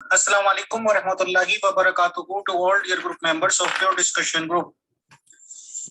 Assalamu alaikum wa rahmatullahi wa barakatuhu to all dear group members of Pure Discussion Group.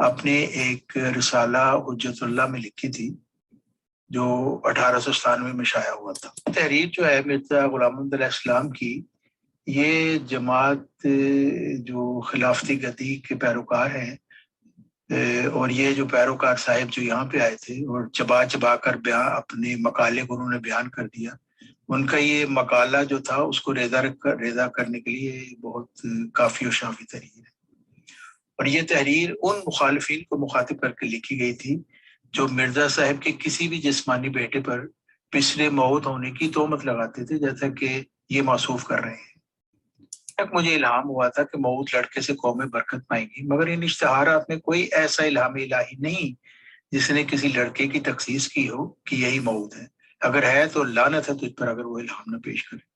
آپ نے ایک رسالہ حجت اللہ میں لکھی تھی جو 1897 میں شائع ہوا تھا. تحریر جو ہے مرزا غلام محمد علیہ السلام کی، یہ جماعت جو خلافتی گدی کے پیروکار ہیں، اور یہ جو پیروکار صاحب جو یہاں پہ آئے تھے اور چبا چبا کر اپنے مقالے کو انہوں نے بیان کر دیا، ان کا یہ مقالہ جو تھا اس کو ریزہ کرنے کے لیے بہت کافی و شافی تحریر ہے. اور یہ تحریر ان مخالفین کو مخاطب کر کے لکھی گئی تھی جو مرزا صاحب کے کسی بھی جسمانی بیٹے پر پسرے موت ہونے کی تہمت لگاتے تھے، جیسا کہ یہ موصوف کر رہے ہیں. تک مجھے الہام ہوا تھا کہ موت لڑکے سے قومیں برکت پائیں گی، مگر ان اشتہارات میں کوئی ایسا الہام الہی نہیں جس نے کسی لڑکے کی تخصیص کی ہو کہ یہی موت ہے. اگر ہے تو لعنت ہے تجھ پر اگر وہ الہام نہ پیش کرے.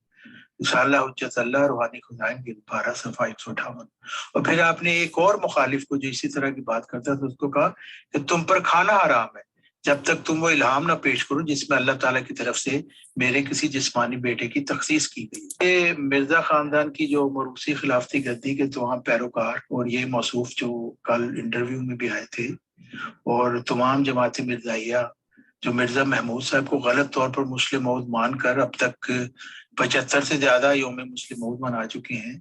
رسالہ حجت اللہ روحانی خزائن کی 12 صفحہ 158. اور پھر آپ نے ایک اور مخالف کو جو اسی طرح کی بات کرتا تھا اس کو کہا کہ تم پر کھانا حرام ہے جب تک تم وہ الہام نہ پیش کرو جس میں اللہ تعالیٰ کی طرف سے میرے کسی جسمانی بیٹے کی تخصیص کی گئی. یہ مرزا خاندان کی جو موروثی خلافتی گدی کے تمام پیروکار اور یہ موصوف جو کل انٹرویو میں بھی آئے تھے اور تمام جماعت مرزائیہ جو مرزا محمود صاحب کو غلط طور پر مسلم موعود مان کر اب تک 75 سے زیادہ یوم مسلم موعود منا چکے ہیں،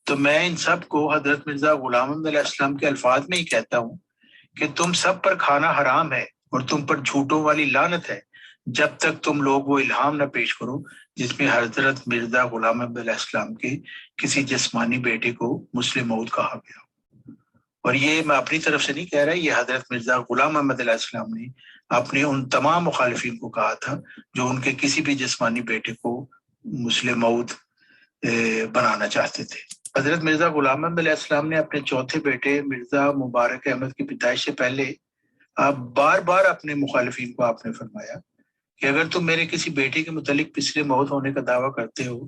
تو میں ان سب کو حضرت مرزا غلام محمد علیہ السلام کے الفاظ میں ہی کہتا ہوں کہ تم سب پر کھانا حرام ہے اور تم پر جھوٹوں والی لعنت ہے جب تک تم لوگ وہ الہام نہ پیش کرو جس میں حضرت مرزا غلام محمد علیہ السلام کے کسی جسمانی بیٹے کو مسلم موعود کہا گیا. اور یہ میں اپنی طرف سے نہیں کہہ رہا، یہ حضرت مرزا غلام محمد علیہ السلام نے اپنے ان تمام مخالفین کو کہا تھا جو ان کے کسی بھی جسمانی بیٹے کو مسلم موعود بنانا چاہتے تھے. حضرت مرزا غلام محمد علیہ السلام نے اپنے چوتھے بیٹے مرزا مبارک احمد کی پیدائش سے پہلے بار بار اپنے مخالفین کو آپ نے فرمایا کہ اگر تم میرے کسی بیٹے کے متعلق پچھلے موت ہونے کا دعویٰ کرتے ہو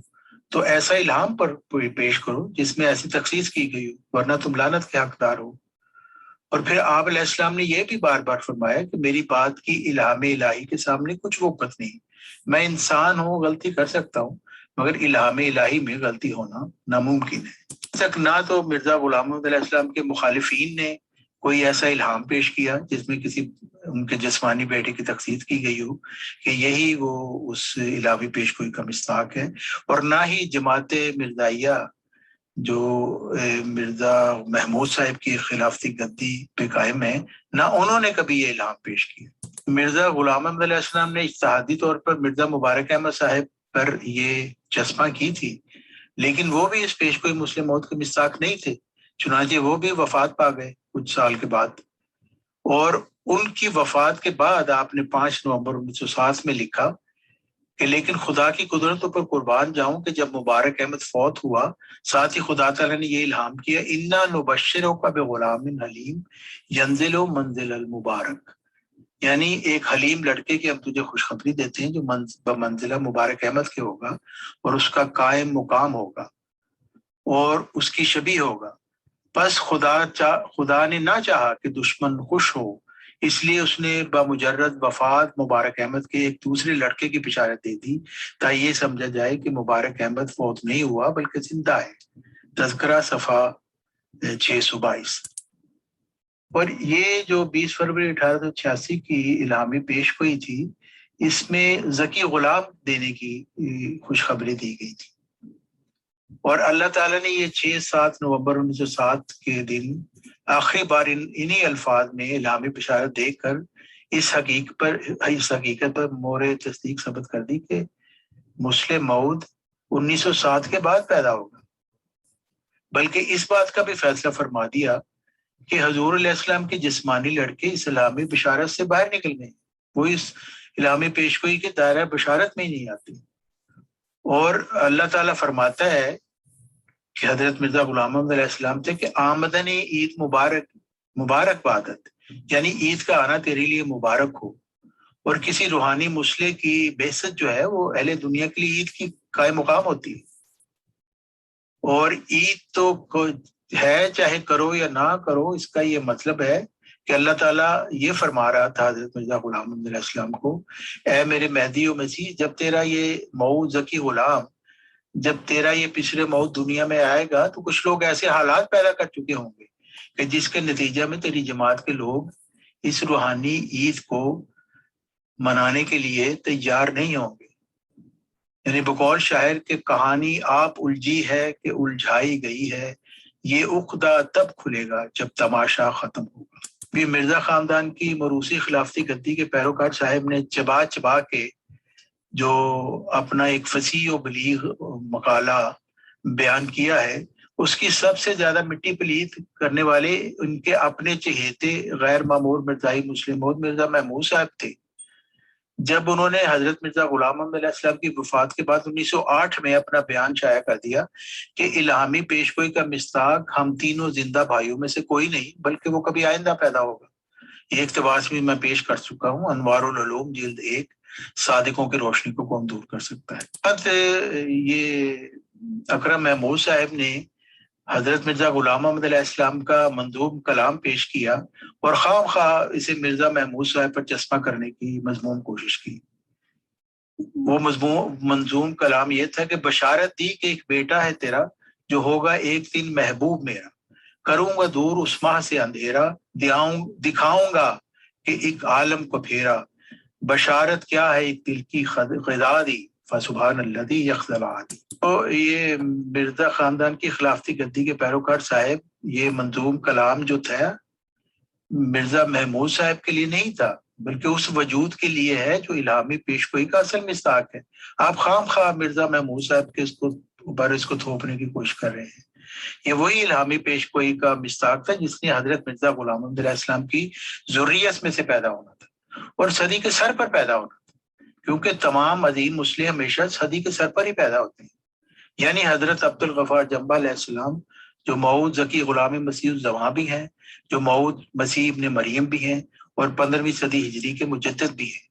تو ایسا الہام پر پیش کرو جس میں ایسی تخصیص کی گئی ہو، ورنہ تم لعنت کے حقدار ہو. اور پھر آپ علیہ السلام نے یہ بھی بار بار فرمایا کہ میری بات کی الہام الہی کے سامنے کچھ وقت نہیں، میں انسان ہوں، غلطی کر سکتا ہوں، مگر الہام الہی میں غلطی ہونا ناممکن ہے. تک نہ تو مرزا غلام محمد علیہ السلام کے مخالفین نے کوئی ایسا الہام پیش کیا جس میں کسی ان کے جسمانی بیٹے کی تخصیص کی گئی ہو کہ یہی وہ اس الہامی پیش گوئی کا مصداق ہے، اور نہ ہی جماعت مرزائیہ جو مرزا محمود صاحب کی خلافتی گدی پہ قائم ہے، نہ انہوں نے کبھی یہ الہام پیش کیا. مرزا غلام محمد علیہ السلام نے اجتہادی طور پر مرزا مبارک احمد صاحب پر یہ چسپاں کی تھی، لیکن وہ بھی اس پیش گوئی مسلم موعود کے مصداق نہیں تھے. چنانچہ وہ بھی وفات پا گئے کچھ سال کے بعد، اور ان کی وفات کے بعد آپ نے 5 نومبر 1907 میں لکھا کہ لیکن خدا کی قدرتوں پر قربان جاؤں کہ جب مبارک احمد فوت ہوا ساتھ ہی خدا تعالیٰ نے یہ الہام کیا انا نبشرک بغلام حلیم ینزل منزل المبارک، یعنی ایک حلیم لڑکے کی ہم تجھے خوشخبری دیتے ہیں جو بمنزلہ مبارک احمد کے ہوگا اور اس کا قائم مقام ہوگا اور اس کی شبیہ ہوگا. پس خدا نے نہ چاہا کہ دشمن خوش ہو، اس لیے اس نے بمجرد وفات مبارک احمد کے ایک دوسرے لڑکے کی بشارت دے دی تاکہ یہ سمجھا جائے کہ مبارک احمد فوت نہیں ہوا بلکہ زندہ ہے. تذکرہ صفحہ 622. اور یہ جو 20 فروری 1886 کی الہامی پیش گوئی تھی، اس میں ذکی غلام دینے کی خوشخبری دی گئی تھی، اور اللہ تعالیٰ نے یہ 6-7 نومبر 1907 کے دن آخری بار انہی الفاظ میں الہامی بشارت دے کر اس حقیقت پر مہر تصدیق ثبت کر دی کہ مسلم موعود 1907 کے بعد پیدا ہوگا. بلکہ اس بات کا بھی فیصلہ فرما دیا کہ حضور علیہ السلام کے جسمانی لڑکے اس الہامی بشارت سے باہر نکل گئے، وہ اس الہامی پیشگوئی کے دائرہ بشارت میں ہی نہیں آتے. اور اللہ تعالیٰ فرماتا ہے کہ حضرت مرزا غلام محمد علیہ السلام تھے کہ آمدن عید مبارک بادت، یعنی عید کا آنا تیرے لیے مبارک ہو. اور کسی روحانی مسلح کی بعثت جو ہے وہ اہل دنیا کے لیے عید کی قائم مقام ہوتی ہے، اور عید تو ہے چاہے کرو یا نہ کرو. اس کا یہ مطلب ہے کہ اللہ تعالیٰ یہ فرما رہا تھا حضرت مرزا غلام محمد علیہ السلام کو، اے میرے مہدی و مسیح، جب تیرا یہ موعود ذکی غلام، جب تیرا یہ پچھلے موعود دنیا میں آئے گا تو کچھ لوگ ایسے حالات پیدا کر چکے ہوں گے کہ جس کے نتیجہ میں تیری جماعت کے لوگ اس روحانی عید کو منانے کے لیے تیار نہیں ہوں گے. یعنی بقول شاعر کہ کہانی آپ الجھی ہے کہ الجھائی گئی ہے، یہ عقدہ تب کھلے گا جب تماشا ختم ہوگا. بھی مرزا خاندان کی موروثی خلافتی گدی کے پیروکار صاحب نے چبا چبا کے جو اپنا ایک فصیح و بلیغ مقالہ بیان کیا ہے، اس کی سب سے زیادہ مٹی پلیت کرنے والے ان کے اپنے چہیتے غیر معمور مرزائی مسلم محمود مرزا محمود صاحب تھے. جب انہوں نے حضرت مرزا غلام محمد علیہ السلام کی وفات کے بعد 1908 میں اپنا بیان شائع کر دیا کہ الہامی پیشگوئی کا مصداق ہم تینوں زندہ بھائیوں میں سے کوئی نہیں بلکہ وہ کبھی آئندہ پیدا ہوگا. یہ اقتباس بھی میں پیش کر چکا ہوں، انوار العلوم جلد 1. صادقوں کی روشنی کو کون دور کر سکتا ہے. یہ اکرم محمود صاحب نے حضرت مرزا غلام محمد علیہ السلام کا منظوم کلام پیش کیا اور خواہ خواہ اسے مرزا محمود صاحب پر چسپاں کرنے کی مضمون کوشش کی. وہ منظوم کلام یہ تھا کہ بشارت دی کہ ایک بیٹا ہے تیرا جو ہوگا ایک دن محبوب میرا، کروں گا دور اس ماہ سے اندھیرا، دکھاؤں گا کہ ایک عالم کو پھیرا، بشارت کیا ہے ایک دل کی غذا دی، فسبحان الذی یخزی العادی. تو یہ مرزا خاندان کی خلافتی گدی کے پیروکار صاحب یہ منظوم کلام جو تھا مرزا محمود صاحب کے لیے نہیں تھا بلکہ اس وجود کے لیے ہے جو الہامی پیشگوئی کا اصل مصداق ہے. آپ خام خواہ مرزا محمود صاحب کے اس کو تھوپنے کی کوشش کر رہے ہیں. یہ وہی الہامی پیشگوئی کا مصداق تھا جس نے حضرت مرزا غلام محمد علیہ السلام کی ذریت میں سے پیدا ہونا تھا اور صدی کے سر پر پیدا ہونا تھا، کیونکہ تمام عظیم مسلم ہمیشہ صدی کے سر پر ہی پیدا ہوتے ہیں. یعنی حضرت عبدالغفار جنبہ علیہ السلام جو موعود ذکی غلام مسیح الزمان بھی ہیں، جو موعود مسیح ابن مریم بھی ہیں اور 15ویں صدی ہجری کے مجدد بھی ہیں.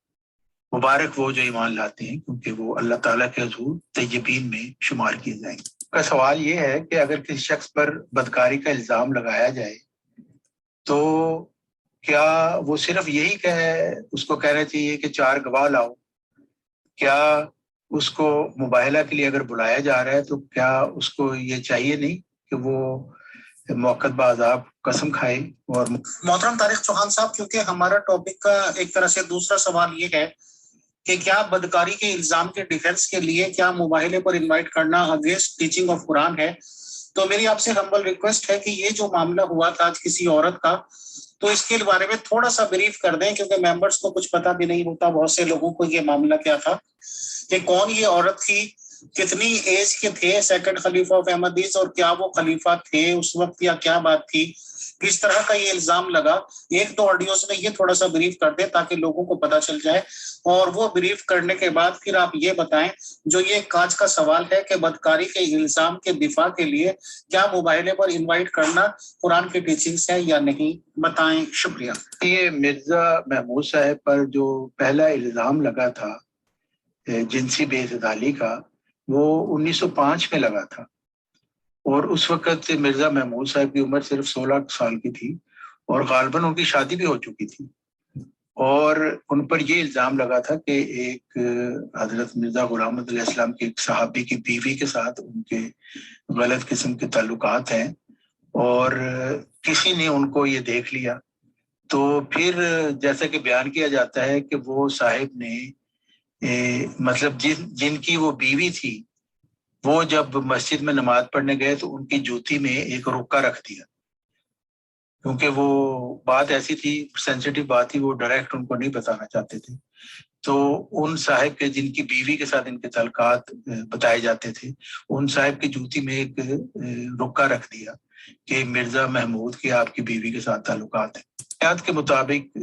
مبارک وہ جو ایمان لاتے ہیں کیونکہ وہ اللہ تعالیٰ کے حضور طیبین میں شمار کیے جائیں گے. کا سوال یہ ہے کہ اگر کسی شخص پر بدکاری کا الزام لگایا جائے تو کیا وہ صرف یہی اس کو کہنا چاہیے کہ 4 گواہ لاؤ؟ کیا اس کو مباہلہ کے لیے اگر بلایا جا رہا ہے تو کیا اس کو یہ چاہیے نہیں کہ وہ موقت بعذاب قسم کھائے؟ اور محترم طارق چوہان صاحب، کیونکہ ہمارا ٹاپک کا ایک طرح سے دوسرا سوال یہ ہے کہ کیا بدکاری کے الزام کے ڈیفنس کے لیے کیا مباہلے پر انوائٹ کرنا اگینسٹ ٹیچنگ آف قرآن ہے؟ تو میری آپ سے ہمبل ریکویسٹ ہے کہ یہ جو معاملہ ہوا تھا آج کسی عورت کا، تو اس کے بارے میں تھوڑا سا بریف کر دیں، کیونکہ ممبرز کو کچھ پتہ بھی نہیں ہوتا بہت سے لوگوں کو یہ معاملہ کیا تھا، کہ کون یہ عورت تھی، کتنی ایج کے تھے سیکنڈ خلیفہ آف احمدیز، اور کیا وہ خلیفہ تھے اس وقت یا کیا بات تھی، کس طرح کا یہ الزام لگا. 1-2 آڈیوز میں یہ تھوڑا سا بریف کر دیں تاکہ لوگوں کو پتہ چل جائے، اور وہ بریف کرنے کے بعد پھر آپ یہ بتائیں جو یہ کاج کا سوال ہے کہ بدکاری کے الزام کے دفاع کے لیے کیا مباہلے پر انوائٹ کرنا قرآن کی ٹیچنگز ہے یا نہیں، بتائیں. شکریہ. یہ مرزا محمود صاحب پر جو پہلا الزام لگا تھا جنسی بے اعتدالی کا، وہ 1905 میں لگا تھا، اور اس وقت مرزا محمود صاحب کی عمر صرف 16 سال کی تھی اور غالباً ان کی شادی بھی ہو چکی تھی. اور ان پر یہ الزام لگا تھا کہ ایک حضرت مرزا غلام محمد علیہ السلام کے ایک صحابی کی بیوی کے ساتھ ان کے غلط قسم کے تعلقات ہیں، اور کسی نے ان کو یہ دیکھ لیا. تو پھر جیسا کہ بیان کیا جاتا ہے کہ وہ صاحب نے مطلب جن کی وہ بیوی تھی، وہ جب مسجد میں نماز پڑھنے گئے تو ان کی جوتی میں ایک رکا رکھ دیا، کیونکہ وہ بات ایسی تھی، سینسیٹیو بات تھی، وہ ڈائریکٹ ان کو نہیں بتانا چاہتے تھے. تو ان صاحب کے جن کی بیوی کے ساتھ ان کے تعلقات بتائے جاتے تھے، ان صاحب کی جوتی میں ایک رکا رکھ دیا کہ مرزا محمود کے آپ کی بیوی کے ساتھ تعلقات ہیں. روایات کے مطابق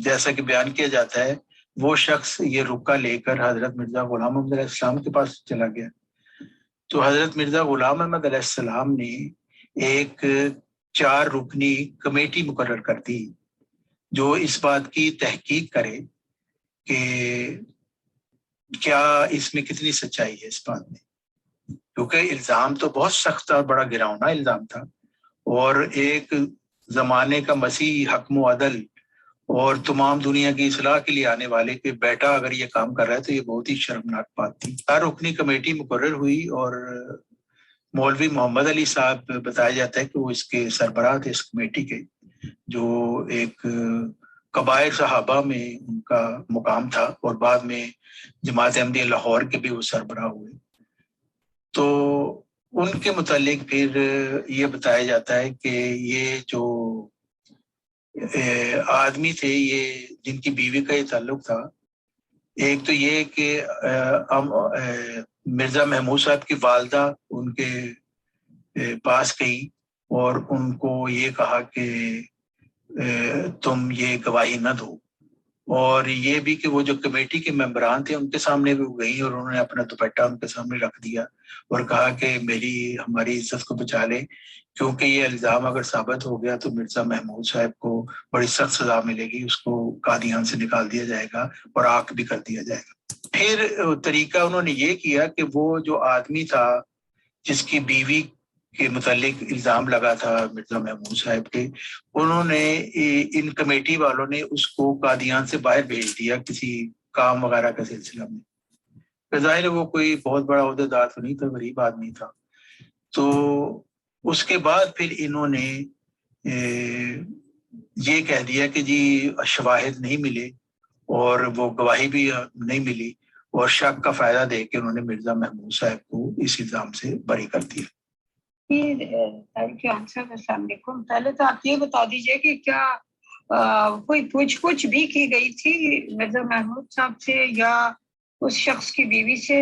جیسا کہ بیان کیا جاتا ہے، وہ شخص یہ رکا لے کر حضرت مرزا غلام محمد علیہ السلام کے پاس چلا گیا. تو حضرت مرزا غلام محمد علیہ السلام نے ایک 4 رکنی کمیٹی مقرر کر دی جو اس بات کی تحقیق کرے کہ کیا اس میں کتنی سچائی ہے اس بات میں، کیونکہ الزام تو بہت سخت اور بڑا گراؤنا الزام تھا، اور ایک زمانے کا مسیح حکم و عدل اور تمام دنیا کی اصلاح کے لیے آنے والے کے بیٹا اگر یہ کام کر رہا ہے تو یہ بہت ہی شرمناک بات تھی. 4 رکنی کمیٹی مقرر ہوئی اور مولوی محمد علی صاحب بتایا جاتا ہے کہ وہ اس کے سربراہ تھے اس کمیٹی کے، جو ایک کبائر صحابہ میں ان کا مقام تھا، اور بعد میں جماعت احمدیہ لاہور کے بھی وہ سربراہ ہوئے۔ تو ان کے متعلق پھر یہ بتایا جاتا ہے کہ یہ جو آدمی تھے، یہ جن کی بیوی کا یہ تعلق تھا، ایک تو یہ کہ مرزا محمود صاحب کی والدہ ان کے پاس گئی اور ان کو یہ کہا کہ تم یہ گواہی نہ دو، اور یہ بھی کہ وہ جو کمیٹی کے ممبران تھے ان کے سامنے بھی گئی اور انہوں نے اپنا دوپٹہ ان کے سامنے رکھ دیا اور کہا کہ ہماری عزت کو بچا لیں، کیونکہ یہ الزام اگر ثابت ہو گیا تو مرزا محمود صاحب کو بڑی سخت سزا ملے گی، اس کو قادیان سے نکال دیا جائے گا اور آگ بھی کر دیا جائے گا۔ پھر طریقہ انہوں نے یہ کیا کہ وہ جو آدمی تھا جس کی بیوی کے متعلق الزام لگا تھا مرزا محمود صاحب کے، انہوں نے ان کمیٹی والوں نے اس کو قادیان سے باہر بھیج دیا کسی کام وغیرہ کا سلسلہ میں۔ ظاہر ہے وہ کوئی بہت بڑا عہدیدار تو نہیں تھا، غریب آدمی تھا۔ تو اس کے بعد پھر انہوں نے یہ کہہ دیا کہ جی شواہد نہیں ملے اور وہ گواہی بھی نہیں ملی، اور شک کا فائدہ دے کے انہوں نے مرزا محمود صاحب کو اس الزام سے بری کر دیا۔ السلام علیکم۔ پہلے تو آپ یہ بتا دیجئے کہ کیا کوئی پوچھ گچھ بھی کی گئی تھی مرزا محمود صاحب سے یا اس شخص کی بیوی سے،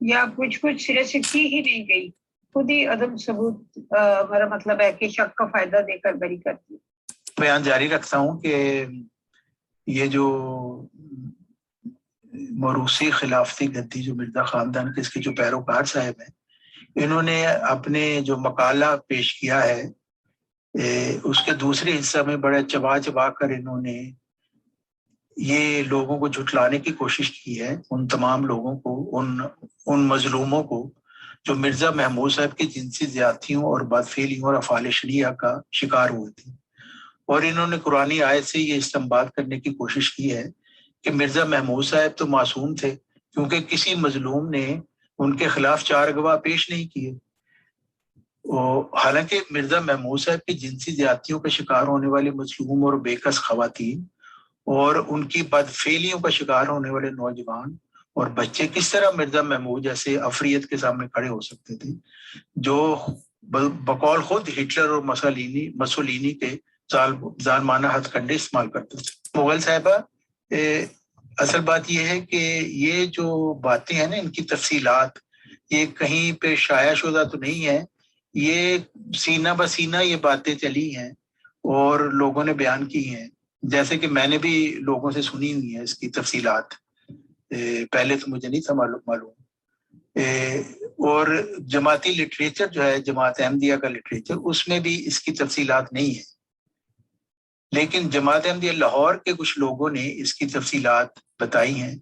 یا پوچھ گچھ سرے سے کی ہی نہیں گئی، خود ہی عدم ثبوت میرا مطلب ہے کہ شک کا فائدہ دے کر بری کر دی؟ بیان جاری رکھتا ہوں کہ یہ جو موروثی خلافتی گدی جو مرزا خاندان کے اس کے جو پیروکار صاحب ہیں، انہوں نے اپنے جو مقالہ پیش کیا ہے اس کے دوسرے حصہ میں بڑے چبا چبا کر انہوں نے یہ لوگوں کو جھٹلانے کی کوشش کی ہے، ان تمام لوگوں کو، ان مظلوموں کو جو مرزا محمود صاحب کی جنسی زیادتیوں اور بدفعلیوں اور افعال شنیعہ کا شکار ہوئے تھے، اور انہوں نے قرآنی آیت سے یہ استنباط کرنے کی کوشش کی ہے کہ مرزا محمود صاحب تو معصوم تھے کیونکہ کسی مظلوم نے ان کے خلاف 4 گواہ پیش نہیں کیے۔ حالانکہ مرزا محمود صاحب کی جنسی زیادتیوں کا شکار ہونے والے مظلوم اور بے کس خواتین اور ان کی بدفعلیوں کا شکار ہونے والے نوجوان اور بچے کس طرح مرزا محمود جیسے افریت کے سامنے کھڑے ہو سکتے تھے، جو بقول خود ہٹلر اور مسولینی کے ظالمانہ ہتھ کنڈے استعمال کرتے تھے۔ مغل صاحبہ، اصل بات یہ ہے کہ یہ جو باتیں ہیں نا، ان کی تفصیلات یہ کہیں پہ شائع شدہ تو نہیں ہے، یہ سینہ بسینہ یہ باتیں چلی ہیں اور لوگوں نے بیان کی ہیں، جیسے کہ میں نے بھی لوگوں سے سنی ہوئی ہیں اس کی تفصیلات، پہلے تو مجھے نہیں تھا معلوم۔ اور جماعتی لٹریچر جو ہے، جماعت احمدیہ کا لٹریچر، اس میں بھی اس کی تفصیلات نہیں ہیں، لیکن جماعت احمدیہ لاہور کے کچھ لوگوں نے اس کی تفصیلات بتائی ہیں،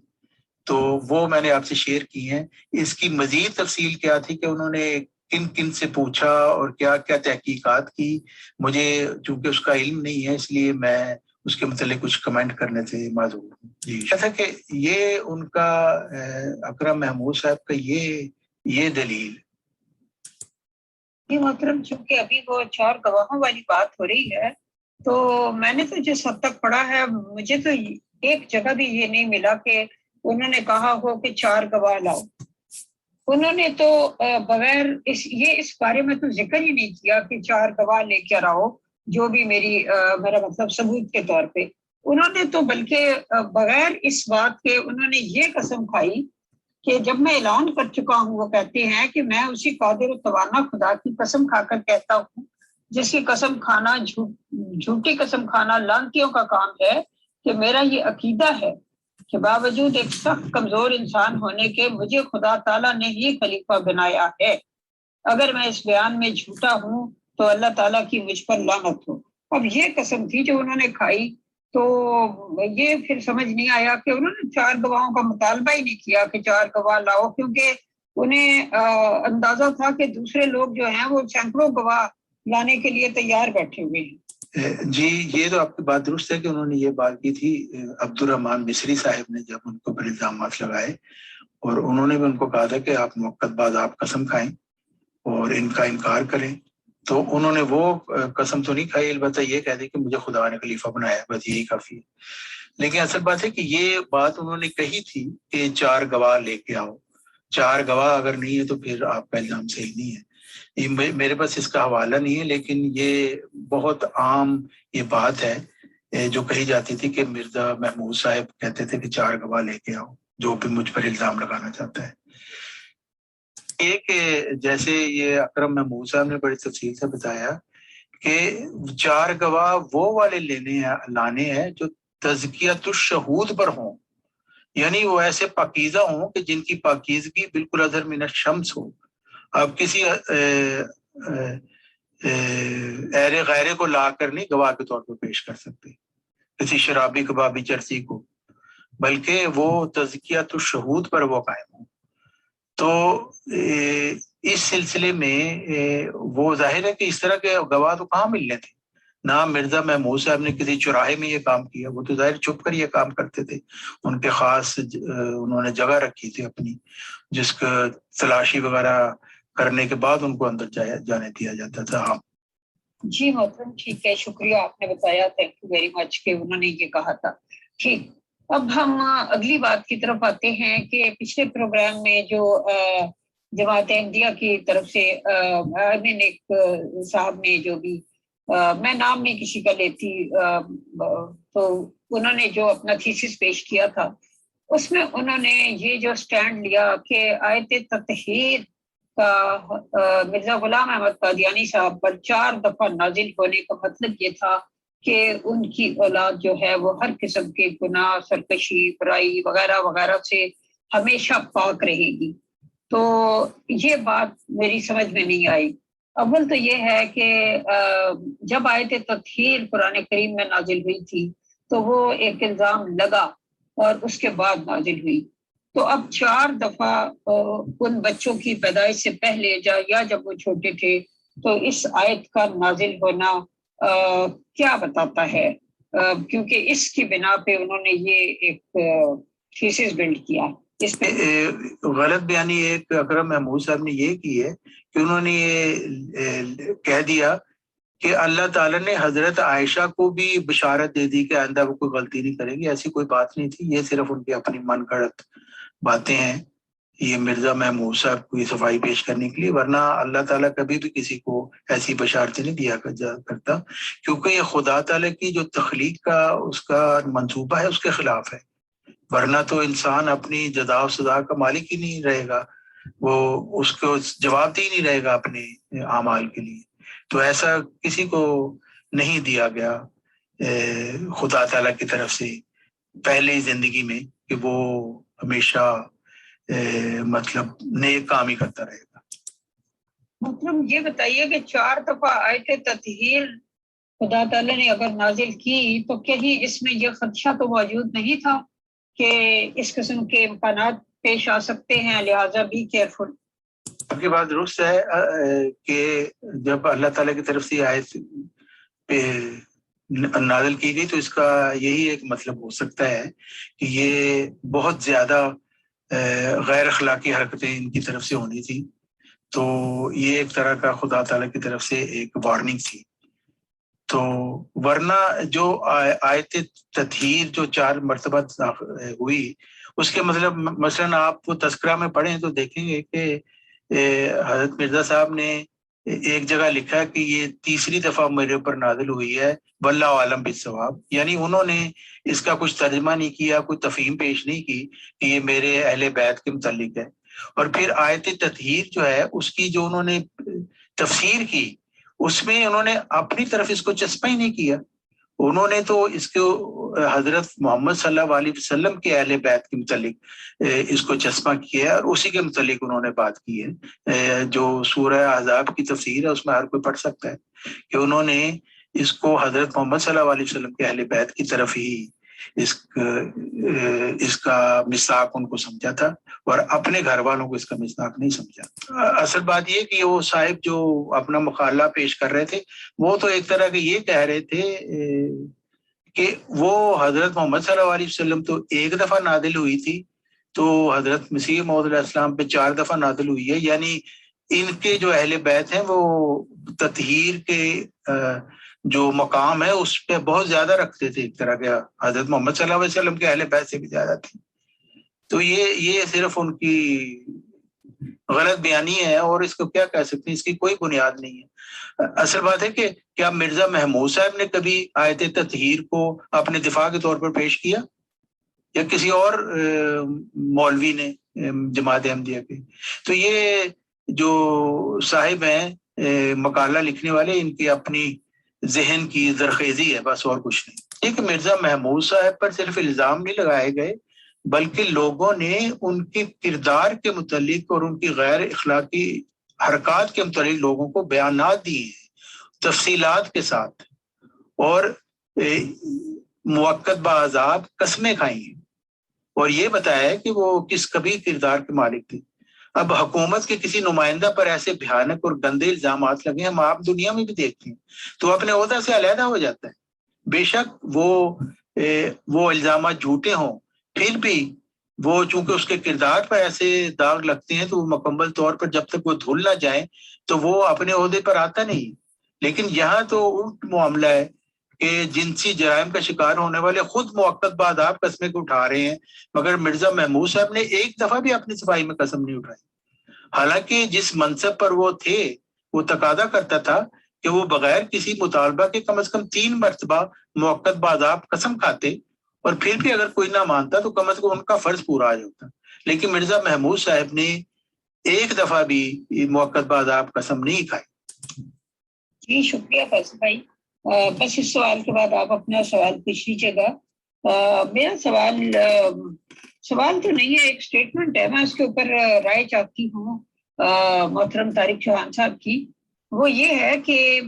تو وہ میں نے آپ سے شیئر کی ہیں۔ اس کی مزید تفصیل کیا تھی کہ انہوں نے کن کن سے پوچھا اور کیا کیا تحقیقات کی، مجھے چونکہ اس کا علم نہیں ہے اس لیے میں اس کے متعلق کچھ کمنٹ کرنے سے معذور ہوں۔ جی، ایسا کہ یہ ان کا اکرم محمود صاحب کا یہ دلیل۔ یہ محترم، چونکہ ابھی وہ 4 گواہوں والی بات ہو رہی ہے، تو میں نے تو جس حد تک پڑھا ہے، مجھے تو ایک جگہ بھی یہ نہیں ملا کہ انہوں نے کہا ہو کہ 4 گواہ لاؤ۔ انہوں نے تو بغیر اس بارے میں تو ذکر ہی نہیں کیا کہ 4 گواہ لے کر آؤ جو بھی میرا مطلب ثبوت کے طور پہ۔ انہوں نے تو بلکہ بغیر اس بات کے انہوں نے یہ قسم کھائی کہ جب میں اعلان کر چکا ہوں، وہ کہتے ہیں کہ میں اسی قادر و توانا خدا کی قسم کھا کر کہتا ہوں جس کی قسم کھانا جھوٹی قسم کھانا لانتیوں کا کام ہے، کہ میرا یہ عقیدہ ہے کہ باوجود ایک سخت کمزور انسان ہونے کے مجھے خدا تعالیٰ نے ہی خلیفہ بنایا ہے۔ اگر میں اس بیان میں جھوٹا ہوں تو اللہ تعالیٰ کی مجھ پر لعنت ہو۔ اب یہ قسم تھی جو انہوں نے کھائی، تو یہ پھر سمجھ نہیں آیا کہ انہوں نے 4 گواہوں کا مطالبہ ہی نہیں کیا کہ 4 گواہ لاؤ، کیونکہ انہیں اندازہ تھا کہ دوسرے لوگ جو ہیں وہ سینکڑوں گواہ لانے کے لیے تیار بیٹھے ہوئے ہیں۔ جی، یہ تو آپ کی بات درست ہے کہ انہوں نے یہ بات کی تھی عبدالرحمان مصری صاحب نے، جب ان کو پر الزامات لگائے، اور انہوں نے بھی ان کو کہا تھا کہ آپ موقع بعد آپ قسم کھائیں، اور ان کا انکار کریں. تو انہوں نے وہ قسم تو نہیں کھائی، البتہ یہ کہہ دی کہ مجھے خدا نے خلیفہ بنایا، بس یہی کافی ہے. لیکن اصل بات ہے کہ یہ بات انہوں نے کہی تھی کہ 4 گواہ لے کے آؤ. 4 گواہ اگر نہیں ہے تو پھر آپ کا الزام صحیح نہیں ہے. میرے پاس اس کا حوالہ نہیں ہے، لیکن یہ بہت عام یہ بات ہے جو کہی جاتی تھی کہ مرزا محمود صاحب کہتے تھے کہ 4 گواہ لے کے آؤ جو بھی مجھ پر الزام لگانا چاہتا ہے. ایک جیسے یہ اکرم محمود صاحب نے بڑی تفصیل سے بتایا کہ 4 گواہ وہ والے لانے ہیں جو تزکیۃ الشہود پر ہوں، یعنی وہ ایسے پاکیزہ ہوں کہ جن کی پاکیزگی بالکل اظہر من الشمس ہو. اب کسی ایرے غیرے کو لا کر نہیں گواہ کے طور پر پیش کر سکتے، کسی شرابی کبابی چرسی کو، بلکہ وہ تزکیۃ الشہود پر وہ قائم ہوں. تو اس سلسلے میں وہ ظاہر ہے کہ اس طرح کے گواہ تو کہاں ملنے تھے. نہ مرزا محمود صاحب نے کسی چوراہے میں یہ کام کیا، وہ تو ظاہر چھپ کر یہ کام کرتے تھے. ان کے خاص انہوں نے جگہ رکھی تھی اپنی، جس کا تلاشی وغیرہ کرنے کے بعد ان کو اندر جانے دیا جاتا تھا. ہاں جی محترم، ٹھیک ہے، شکریہ، آپ نے بتایا، تھینک یو ویری مچ کہ انہوں نے یہ کہا تھا. ٹھیک، اب ہم اگلی بات کی طرف آتے ہیں کہ پچھلے پروگرام میں جو جماعت احمدیہ کی طرف سے ایک صاحب نے جو بھی میں نام نہیں کسی کا لیتی، تو انہوں نے جو اپنا تھیسس پیش کیا تھا اس میں انہوں نے یہ جو سٹینڈ لیا کہ آیت تطہیر کا مرزا غلام احمد قادیانی صاحب پر 4 دفعہ نازل ہونے کا مطلب یہ تھا کہ ان کی اولاد جو ہے وہ ہر قسم کے گناہ، سرکشی، برائی وغیرہ وغیرہ سے ہمیشہ پاک رہے گی. تو یہ بات میری سمجھ میں نہیں آئی. اول تو یہ ہے کہ جب آیت تطہیر قرآن کریم میں نازل ہوئی تھی تو وہ ایک الزام لگا اور اس کے بعد نازل ہوئی. تو اب 4 دفعہ ان بچوں کی پیدائش سے پہلے یا جب وہ چھوٹے تھے، تو اس آیت کا نازل ہونا کیا بتاتا ہے؟ کیونکہ اس کی بنا پہ انہوں نے یہ ایک تھیسس بلڈ کیا. اس پہ غلط بیانی ایک اکرم محمود صاحب نے یہ کی ہے کہ انہوں نے یہ کہہ دیا کہ اللہ تعالیٰ نے حضرت عائشہ کو بھی بشارت دے دی کہ آئندہ وہ کوئی غلطی نہیں کرے گی. ایسی کوئی بات نہیں تھی، یہ صرف ان کی اپنی من گھڑت باتیں ہیں. یہ مرزا محمود صاحب کو یہ صفائی پیش کرنے کے لیے، ورنہ اللہ تعالیٰ کبھی بھی کسی کو ایسی بشارتیں نہیں دیا کرتا، کیونکہ یہ خدا تعالیٰ کی جو تخلیق کا اس کا منصوبہ ہے اس کے خلاف ہے. ورنہ تو انسان اپنی جزا و سزا کا مالک ہی نہیں رہے گا، وہ اس کو جواب دہ نہیں رہے گا اپنے اعمال کے لیے. تو ایسا کسی کو نہیں دیا گیا خدا تعالیٰ کی طرف سے پہلے زندگی میں کہ وہ ہمیشہ مطلب نیک کام ہی کرتا رہے گا. مطلب یہ بتائیے کہ 4 دفعہ آیت تطہیر خدا تعالیٰ نے اگر نازل کی تو کہیں اس میں یہ خدشہ تو موجود نہیں تھا کہ اس قسم کے امکانات پیش آ سکتے ہیں، لہٰذا بھی کیئرفل؟ آپ کی بات درست ہے کہ جب اللہ تعالیٰ کی طرف سے آیت پہ نازل کی گئی تو اس کا یہی ایک مطلب ہو سکتا ہے کہ یہ بہت زیادہ غیر اخلاقی حرکتیں ان کی طرف سے ہونی تھی. تو یہ ایک طرح کا خدا تعالیٰ کی طرف سے ایک وارننگ تھی. تو ورنہ جو آیت تطہیر جو 4 مرتبہ ہوئی اس کے مطلب مثلاً آپ وہ تذکرہ میں پڑھیں تو دیکھیں گے کہ حضرت مرزا صاحب نے ایک جگہ لکھا کہ یہ 3ری دفعہ میرے اوپر نازل ہوئی ہے واللہ عالم بالصواب. یعنی انہوں نے اس کا کچھ ترجمہ نہیں کیا، کوئی تفہیم پیش نہیں کی کہ یہ میرے اہل بیت کے متعلق ہے. اور پھر آیت تطہیر جو ہے اس کی جو انہوں نے تفسیر کی اس میں انہوں نے اپنی طرف اس کو چسپاں ہی نہیں کیا. انہوں نے تو اس کو حضرت محمد صلی اللہ علیہ وسلم کے اہل بیت کے متعلق اس کو چسپاں کیا اور اسی کے متعلق انہوں نے بات کی ہے. جو سورہ احزاب کی تفسیر ہے اس میں ہر کوئی پڑھ سکتا ہے کہ انہوں نے اس کو حضرت محمد صلی اللہ علیہ وسلم کے اہل بیت کی طرف ہی اس کا مصداق ان کو سمجھا تھا اور اپنے گھر والوں کو اس کا مصداق نہیں سمجھا. اصل بات یہ کہ وہ صاحب جو اپنا مقالہ پیش کر رہے تھے وہ تو ایک طرح کے یہ کہہ رہے تھے کہ وہ حضرت محمد صلی اللہ علیہ وسلم تو 1 دفعہ نازل ہوئی تھی، تو حضرت مسیح موعود علیہ السلام پہ 4 دفعہ نازل ہوئی ہے، یعنی ان کے جو اہل بیت ہیں وہ تطہیر کے جو مقام ہے اس پہ بہت زیادہ رکھتے تھے، ایک طرح کے حضرت محمد صلی اللہ علیہ وسلم کے اہل بیت سے بھی زیادہ تھی. تو یہ صرف ان کی غلط بیانی ہے، اور اس کو کیا کہہ سکتے ہیں، اس کی کوئی بنیاد نہیں ہے. اصل بات ہے کہ کیا مرزا محمود صاحب نے کبھی آیت تطہیر کو اپنے دفاع کے طور پر پیش کیا، یا کسی اور مولوی نے جماعت احمدیہ کے؟ تو یہ جو صاحب ہیں مقالہ لکھنے والے، ان کی اپنی ذہن کی زرخیزی ہے، بس اور کچھ نہیں. ایک مرزا محمود صاحب پر صرف الزام نہیں لگائے گئے، بلکہ لوگوں نے ان کے کردار کے متعلق اور ان کی غیر اخلاقی حرکات کے متعلق لوگوں کو بیانات دیے ہیں تفصیلات کے ساتھ، اور موقت بعذاب قسمیں کھائی ہیں، اور یہ بتایا ہے کہ وہ کس کبھی کردار کے مالک تھے. اب حکومت کے کسی نمائندہ پر ایسے بھیانک اور گندے الزامات لگے، ہم آپ دنیا میں بھی دیکھتے ہیں، تو اپنے عہدہ سے علیحدہ ہو جاتا ہے. بے شک وہ الزامات جھوٹے ہوں، پھر بھی وہ چونکہ اس کے کردار پر ایسے داغ لگتے ہیں، تو وہ مکمل طور پر جب تک وہ دھل نہ جائیں تو وہ اپنے عہدے پر آتا نہیں. لیکن یہاں تو الٹ معاملہ ہے کہ جنسی جرائم کا شکار ہونے والے خود موقت بعد آپ قسمیں کو اٹھا رہے ہیں، مگر مرزا محمود صاحب نے ایک دفعہ بھی اپنی صفائی میں قسم نہیں اٹھائی. حالانکہ جس منصب پر وہ تھے وہ تقاضا کرتا تھا کہ وہ بغیر کسی مطالبہ کے کم از کم 3 مرتبہ موقت بعد آپ قسم کھاتے، اور پھر بھی اگر کوئی نہ مانتا تو کم از کم ان کا فرض پورا آ جاتا. لیکن مرزا محمود صاحب نے ایک دفعہ بھی موقت بعد آپ قسم نہیں کھائی. جی شکریہ فیصل بھائی. بس اس سوال کے بعد آپ اپنا سوال پوچھ لیجیے گا. میرا سوال تو نہیں ہے، ایک سٹیٹمنٹ ہے، میں اس کے اوپر رائے چاہتی ہوں محترم طارق چوہان صاحب کی. وہ یہ ہے کہ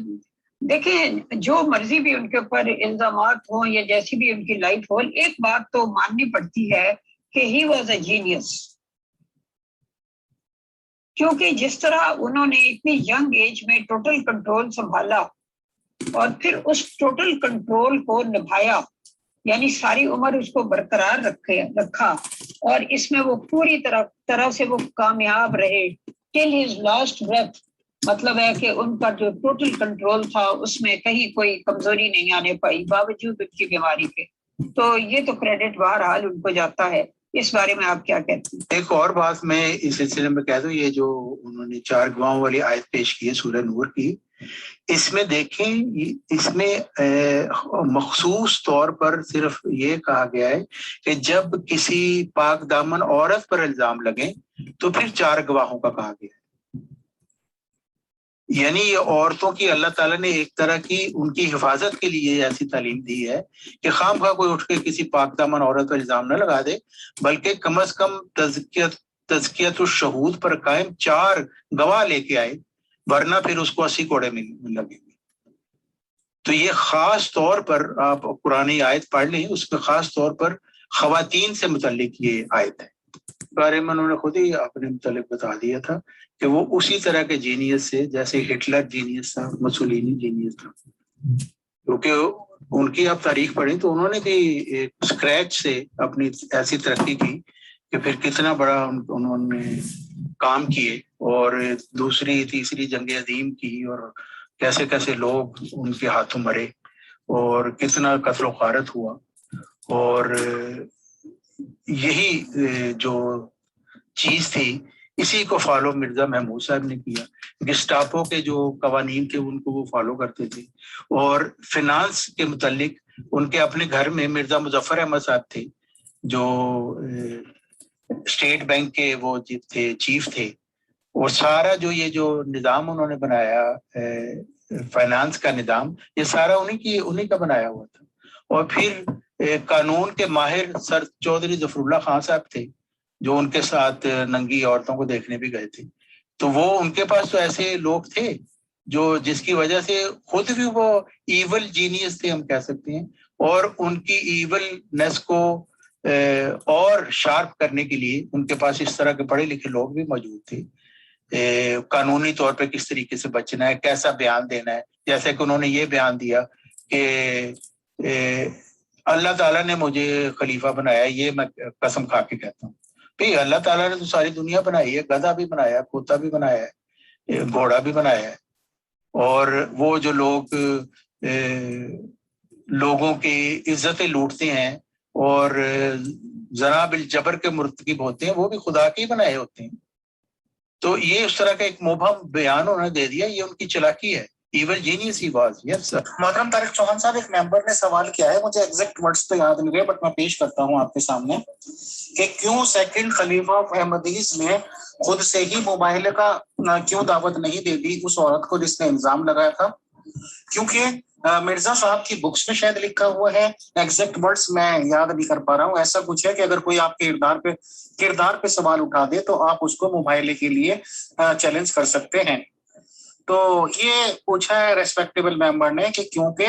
دیکھیں، جو مرضی بھی ان کے اوپر الزامات ہوں یا جیسی بھی ان کی لائف ہو، ایک بات تو ماننی پڑتی ہے کہ ہی واز اے جینیس. کیونکہ جس طرح انہوں نے اتنی ینگ ایج میں ٹوٹل کنٹرول سنبھالا اور پھر اس ٹوٹل کنٹرول کو نبھایا، یعنی ساری عمر اس کو برقرار رکھا، اور اس میں وہ پوری طرح سے وہ کامیاب رہے ٹل ہز لاسٹ بریتھ. مطلب ہے کہ ان کا جو ٹوٹل کنٹرول تھا اس میں کہیں کوئی کمزوری نہیں آنے پائی باوجود ان کی بیماری کے. تو یہ تو کریڈٹ بہرحال ان کو جاتا ہے. اس بارے میں آپ کیا کہتے ہیں؟ ایک اور بات میں اس سلسلے میں کہہ دوں، یہ جو انہوں نے 4 گواہوں والی آیت پیش کی ہے سورہ نور کی، اس میں دیکھیں، اس میں مخصوص طور پر صرف یہ کہا گیا ہے کہ جب کسی پاک دامن عورت پر الزام لگیں تو پھر 4 گواہوں کا کہا گیا ہے. یعنی یہ عورتوں کی اللہ تعالیٰ نے ایک طرح کی ان کی حفاظت کے لیے ایسی تعلیم دی ہے کہ خام خواہ کوئی اٹھ کے کسی پاک دامن عورت پر الزام نہ لگا دے، بلکہ کم از کم تزکیت الشہود پر قائم 4 گواہ لے کے آئے، ورنہ پھر اس کو 80 کوڑے میں لگیں گے. تو یہ خاص طور پر آپ قرآن آیت پڑھ لیں، اس میں خاص طور پر خواتین سے متعلق یہ آیت ہے. بارے میں انہوں نے خود ہی اپنے متعلق بتا دیا تھا کہ وہ اسی طرح کے جینیس سے، جیسے ہٹلر جینیس تھا، مسولینی جینیس تھا، کیونکہ ان کی آپ تاریخ پڑھیں تو انہوں نے بھی اسکریچ سے اپنی ایسی ترقی کی کہ پھر کتنا بڑا انہوں نے کام کیے، اور دوسری تیسری جنگ عظیم کی، اور کیسے کیسے لوگ ان کے ہاتھوں مرے، اور کتنا قتل و غارت ہوا. اور یہی جو چیز تھی اسی کو فالو مرزا محمود صاحب نے کیا. گسٹاپو کے جو قوانین تھے ان کو وہ فالو کرتے تھے، اور فنانس کے متعلق ان کے اپنے گھر میں مرزا مظفر احمد صاحب تھے جو اسٹیٹ بینک کے وہ تھے چیف تھے، اور سارا جو یہ جو نظام انہوں نے بنایا فائنانس کا نظام، یہ سارا انہی کا بنایا ہوا تھا. اور پھر قانون کے ماہر سر چودھری ظفر اللہ خان صاحب تھے جو ان کے ساتھ ننگی عورتوں کو دیکھنے بھی گئے تھے. تو وہ ان کے پاس تو ایسے لوگ تھے جو جس کی وجہ سے خود بھی وہ ایول جینیس تھے ہم کہہ سکتے ہیں، اور ان کی ایولنس کو اور شارپ کرنے کے لیے ان کے پاس اس طرح کے پڑھے لکھے لوگ بھی موجود تھے. قانونی طور پہ کس طریقے سے بچنا ہے، کیسا بیان دینا ہے. جیسے کہ انہوں نے یہ بیان دیا کہ اللہ تعالیٰ نے مجھے خلیفہ بنایا، یہ میں قسم کھا کے کہتا ہوں. بھئی اللہ تعالیٰ نے تو ساری دنیا بنائی ہے، گدھا بھی بنایا، کتا بھی بنایا ہے، گھوڑا بھی بنایا ہے، اور وہ جو لوگ لوگوں کی عزتیں لوٹتے ہیں اور ذرا بالجبر کے مرتکب ہوتے ہیں، وہ بھی خدا کے ہی بنائے ہوتے ہیں۔ تو یہ اس طرح کا ایک مبہم بیان انہوں نے دے دیا، یہ ان کی چلاکی ہے۔ Evil genius he was. Yes sir. محترم طارق چوہان صاحب، ایک ممبر نے سوال کیا ہے، مجھے ایگزیکٹ ورڈز تو یاد نہیں رہے، بٹ میں پیش کرتا ہوں آپ کے سامنے کہ کیوں سیکنڈ خلیفہ آف احمدیز نے خود سے ہی مباہلے کا کیوں دعوت نہیں دے دی اس عورت کو جس نے الزام لگایا تھا؟ کیونکہ مرزا صاحب کی بکس میں شاید لکھا ہوا ہے، ایگزیکٹ ورڈز میں یاد نہیں کر پا رہا ہوں، ایسا کچھ ہے کہ اگر کوئی آپ کے کردار پہ سوال اٹھا دے تو آپ اس کو مباہلے کے لیے چیلنج کر سکتے ہیں۔ تو یہ پوچھا ہے ریسپیکٹیبل ممبر نے کہ کیونکہ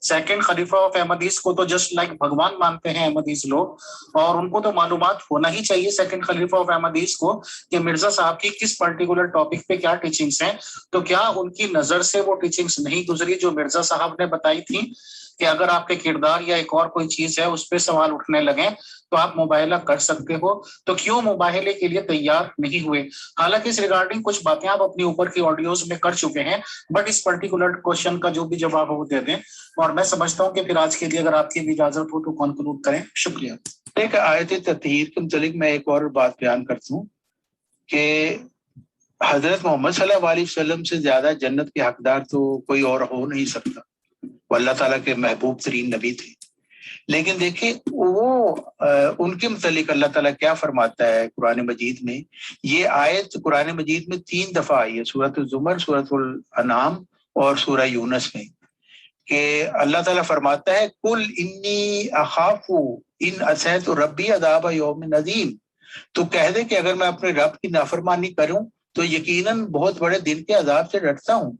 سیکنڈ خلیفہ آف احمدیز کو تو جسٹ لائک بھگوان مانتے ہیں احمدیز لوگ، اور ان کو تو معلومات ہونا ہی چاہیے سیکنڈ خلیفہ آف احمدیز کو کہ مرزا صاحب کی کس پرٹیکولر ٹاپک پہ کیا ٹیچنگز ہیں۔ تو کیا ان کی نظر سے وہ ٹیچنگز نہیں گزری جو مرزا صاحب نے بتائی تھی کہ اگر آپ کے کردار یا ایک اور کوئی چیز ہے اس پہ سوال اٹھنے لگیں تو آپ مباہلہ کر سکتے ہو؟ تو کیوں مباہلے کے لیے تیار نہیں ہوئے؟ حالانکہ اس ریگارڈنگ کچھ باتیں آپ اپنی اوپر کی آڈیوز میں کر چکے ہیں، بٹ اس پرٹیکولر کوشچن کا جو بھی جواب ہو دے دیں، اور میں سمجھتا ہوں کہ پھر آج کے لیے اگر آپ کی بھی اجازت ہو تو کنکلوڈ کریں۔ شکریہ۔ ایک آیت تطہیر کے متعلق میں ایک اور بات بیان کرتا ہوں کہ حضرت محمد صلی اللہ علیہ وسلم سے زیادہ جنت کے حقدار تو کوئی اور ہو نہیں سکتا، وہ اللہ تعالیٰ کے محبوب ترین نبی تھے۔ لیکن دیکھیں وہ ان کے متعلق اللہ تعالیٰ کیا فرماتا ہے قرآن مجید میں۔ یہ آیت قرآن مجید میں 3 دفعہ آئی ہے، سورۃ الزمر، سورۃ الانعام اور سورہ یونس میں، کہ اللہ تعالیٰ فرماتا ہے قل انی اخاف ان عصیت ربی عذاب یوم عظیم، تو کہہ دے کہ اگر میں اپنے رب کی نافرمانی کروں تو یقیناً بہت بڑے دن کے عذاب سے ڈرتا ہوں۔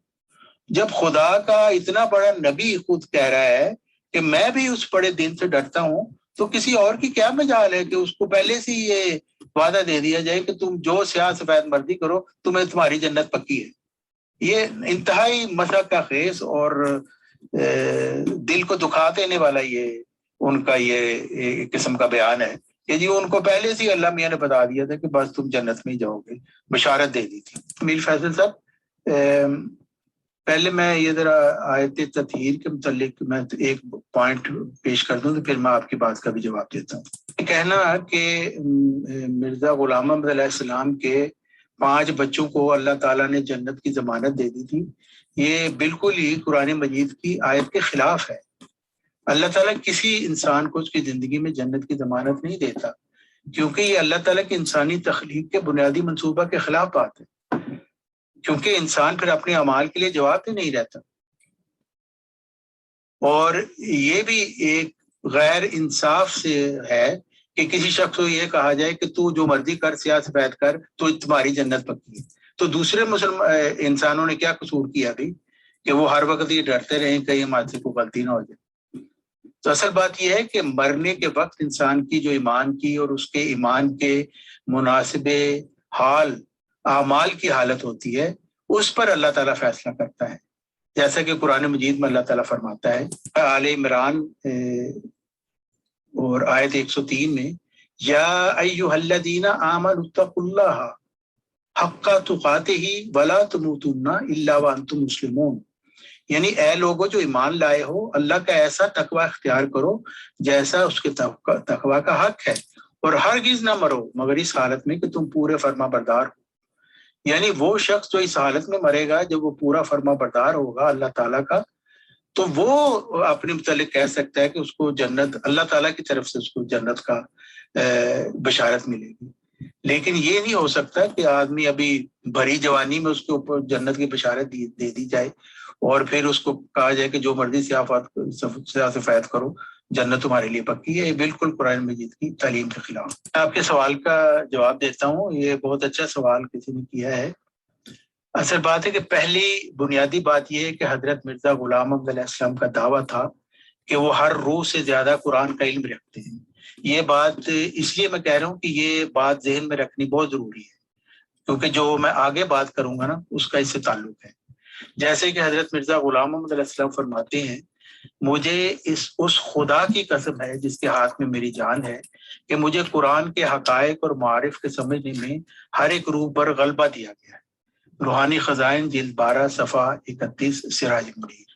جب خدا کا اتنا بڑا نبی خود کہہ رہا ہے کہ میں بھی اس بڑے دن سے ڈرتا ہوں، تو کسی اور کی کیا مجال ہے کہ اس کو پہلے سے یہ وعدہ دے دیا جائے کہ تم جو سیاہ سفید مرضی کرو تمہاری جنت پکی ہے۔ یہ انتہائی مشقت خیز اور دل کو دکھا دینے والا یہ ان کا یہ ایک قسم کا بیان ہے کہ جی ان کو پہلے سے اللہ میاں نے بتا دیا تھا کہ بس تم جنت میں ہی جاؤ گے، بشارت دے دی تھی۔ میر فیصل صاحب، پہلے میں یہ ذرا آیت تطہیر کے متعلق میں ایک پوائنٹ پیش کر دوں تو پھر میں آپ کی بات کا بھی جواب دیتا ہوں۔ کہنا کہ مرزا غلام احمد علیہ السلام کے 5 بچوں کو اللہ تعالیٰ نے جنت کی ضمانت دے دی تھی، یہ بالکل ہی قرآن مجید کی آیت کے خلاف ہے۔ اللہ تعالیٰ کسی انسان کو اس کی زندگی میں جنت کی ضمانت نہیں دیتا، کیونکہ یہ اللہ تعالیٰ کی انسانی تخلیق کے بنیادی منصوبہ کے خلاف بات ہے، کیونکہ انسان پھر اپنے اعمال کے لیے جواب بھی نہیں رہتا، اور یہ بھی ایک غیر انصاف سے ہے کہ کسی شخص کو یہ کہا جائے کہ تو جو مرضی کر، سیاہ سفید کر، تو تمہاری جنت پکی ہے۔ تو دوسرے انسانوں نے کیا قصور کیا بھی کہ وہ ہر وقت یہ ڈرتے رہیں کہیں ہمارے سے کوئی غلطی نہ ہو جائے۔ تو اصل بات یہ ہے کہ مرنے کے وقت انسان کی جو ایمان کی اور اس کے ایمان کے مناسب حال اعمال کی حالت ہوتی ہے، اس پر اللہ تعالیٰ فیصلہ کرتا ہے، جیسا کہ قرآن مجید میں اللہ تعالیٰ فرماتا ہے آل عمران اور آیت 103 میں، یا ایھا الذین آمنوا اتقوا اللہ حق تقاتہ ولا تموتن الا وانتم مسلمون، یعنی اے لوگوں جو ایمان لائے ہو، اللہ کا ایسا تقوی اختیار کرو جیسا اس کے تقوی کا حق ہے، اور ہرگز نہ مرو مگر اس حالت میں کہ تم پورے فرما بردار ہو۔ یعنی وہ شخص جو اس حالت میں مرے گا جب وہ پورا فرما بردار ہوگا اللہ تعالیٰ کا، تو وہ اپنے متعلق کہہ سکتا ہے کہ اس کو جنت، اللہ تعالیٰ کی طرف سے اس کو جنت کا بشارت ملے گی۔ لیکن یہ نہیں ہو سکتا کہ آدمی ابھی بھری جوانی میں اس کے اوپر جنت کی بشارت دے دی جائے اور پھر اس کو کہا جائے کہ جو مرضی سیاہ سفید کرو جنت تمہارے لیے پکی ہے۔ یہ بالکل قرآن مجید کی تعلیم کے خلاف۔ میں آپ کے سوال کا جواب دیتا ہوں، یہ بہت اچھا سوال کسی نے کیا ہے۔ اصل بات ہے کہ پہلی بنیادی بات یہ ہے کہ حضرت مرزا غلام احمد علیہ السلام کا دعویٰ تھا کہ وہ ہر روح سے زیادہ قرآن کا علم رکھتے ہیں۔ یہ بات اس لیے میں کہہ رہا ہوں کہ یہ بات ذہن میں رکھنی بہت ضروری ہے، کیونکہ جو میں آگے بات کروں گا نا اس کا اس سے تعلق ہے۔ جیسے کہ حضرت مرزا غلام احمد علیہ السلام فرماتے ہیں، مجھے اس خدا کی قسم ہے جس کے ہاتھ میں میری جان ہے کہ مجھے قرآن کے حقائق اور معارف کے سمجھنے میں ہر ایک روح پر غلبہ دیا گیا ہے۔ روحانی خزائن جلد 12 صفحہ 31 سراج منیر۔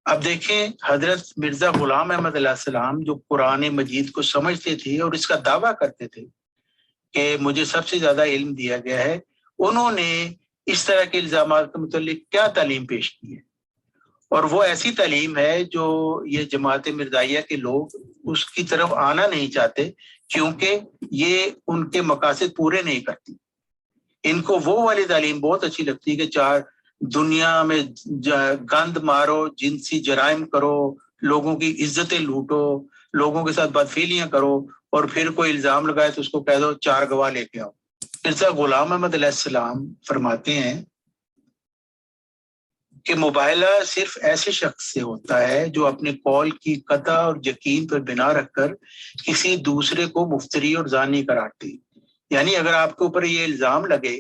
اب دیکھیں حضرت مرزا غلام احمد علیہ السلام جو قرآن مجید کو سمجھتے تھے اور اس کا دعویٰ کرتے تھے کہ مجھے سب سے زیادہ علم دیا گیا ہے، انہوں نے اس طرح کے الزامات کے متعلق کیا تعلیم پیش کی ہے؟ اور وہ ایسی تعلیم ہے جو یہ جماعت مرزائیہ کے لوگ اس کی طرف آنا نہیں چاہتے، کیونکہ یہ ان کے مقاصد پورے نہیں کرتی۔ ان کو وہ والی تعلیم بہت اچھی لگتی ہے کہ چار دنیا میں گند مارو، جنسی جرائم کرو، لوگوں کی عزتیں لوٹو، لوگوں کے ساتھ بدفعلیاں کرو، اور پھر کوئی الزام لگائے تو اس کو کہہ دو 4 گواہ لے کے آؤ۔ مرزا غلام احمد علیہ السلام فرماتے ہیں کہ مباہلہ صرف ایسے شخص سے ہوتا ہے جو اپنے قول کی قطع اور یقین پر بنا رکھ کر کسی دوسرے کو مفتری اور زانی قرار دے۔ یعنی اگر آپ کے اوپر یہ الزام لگے،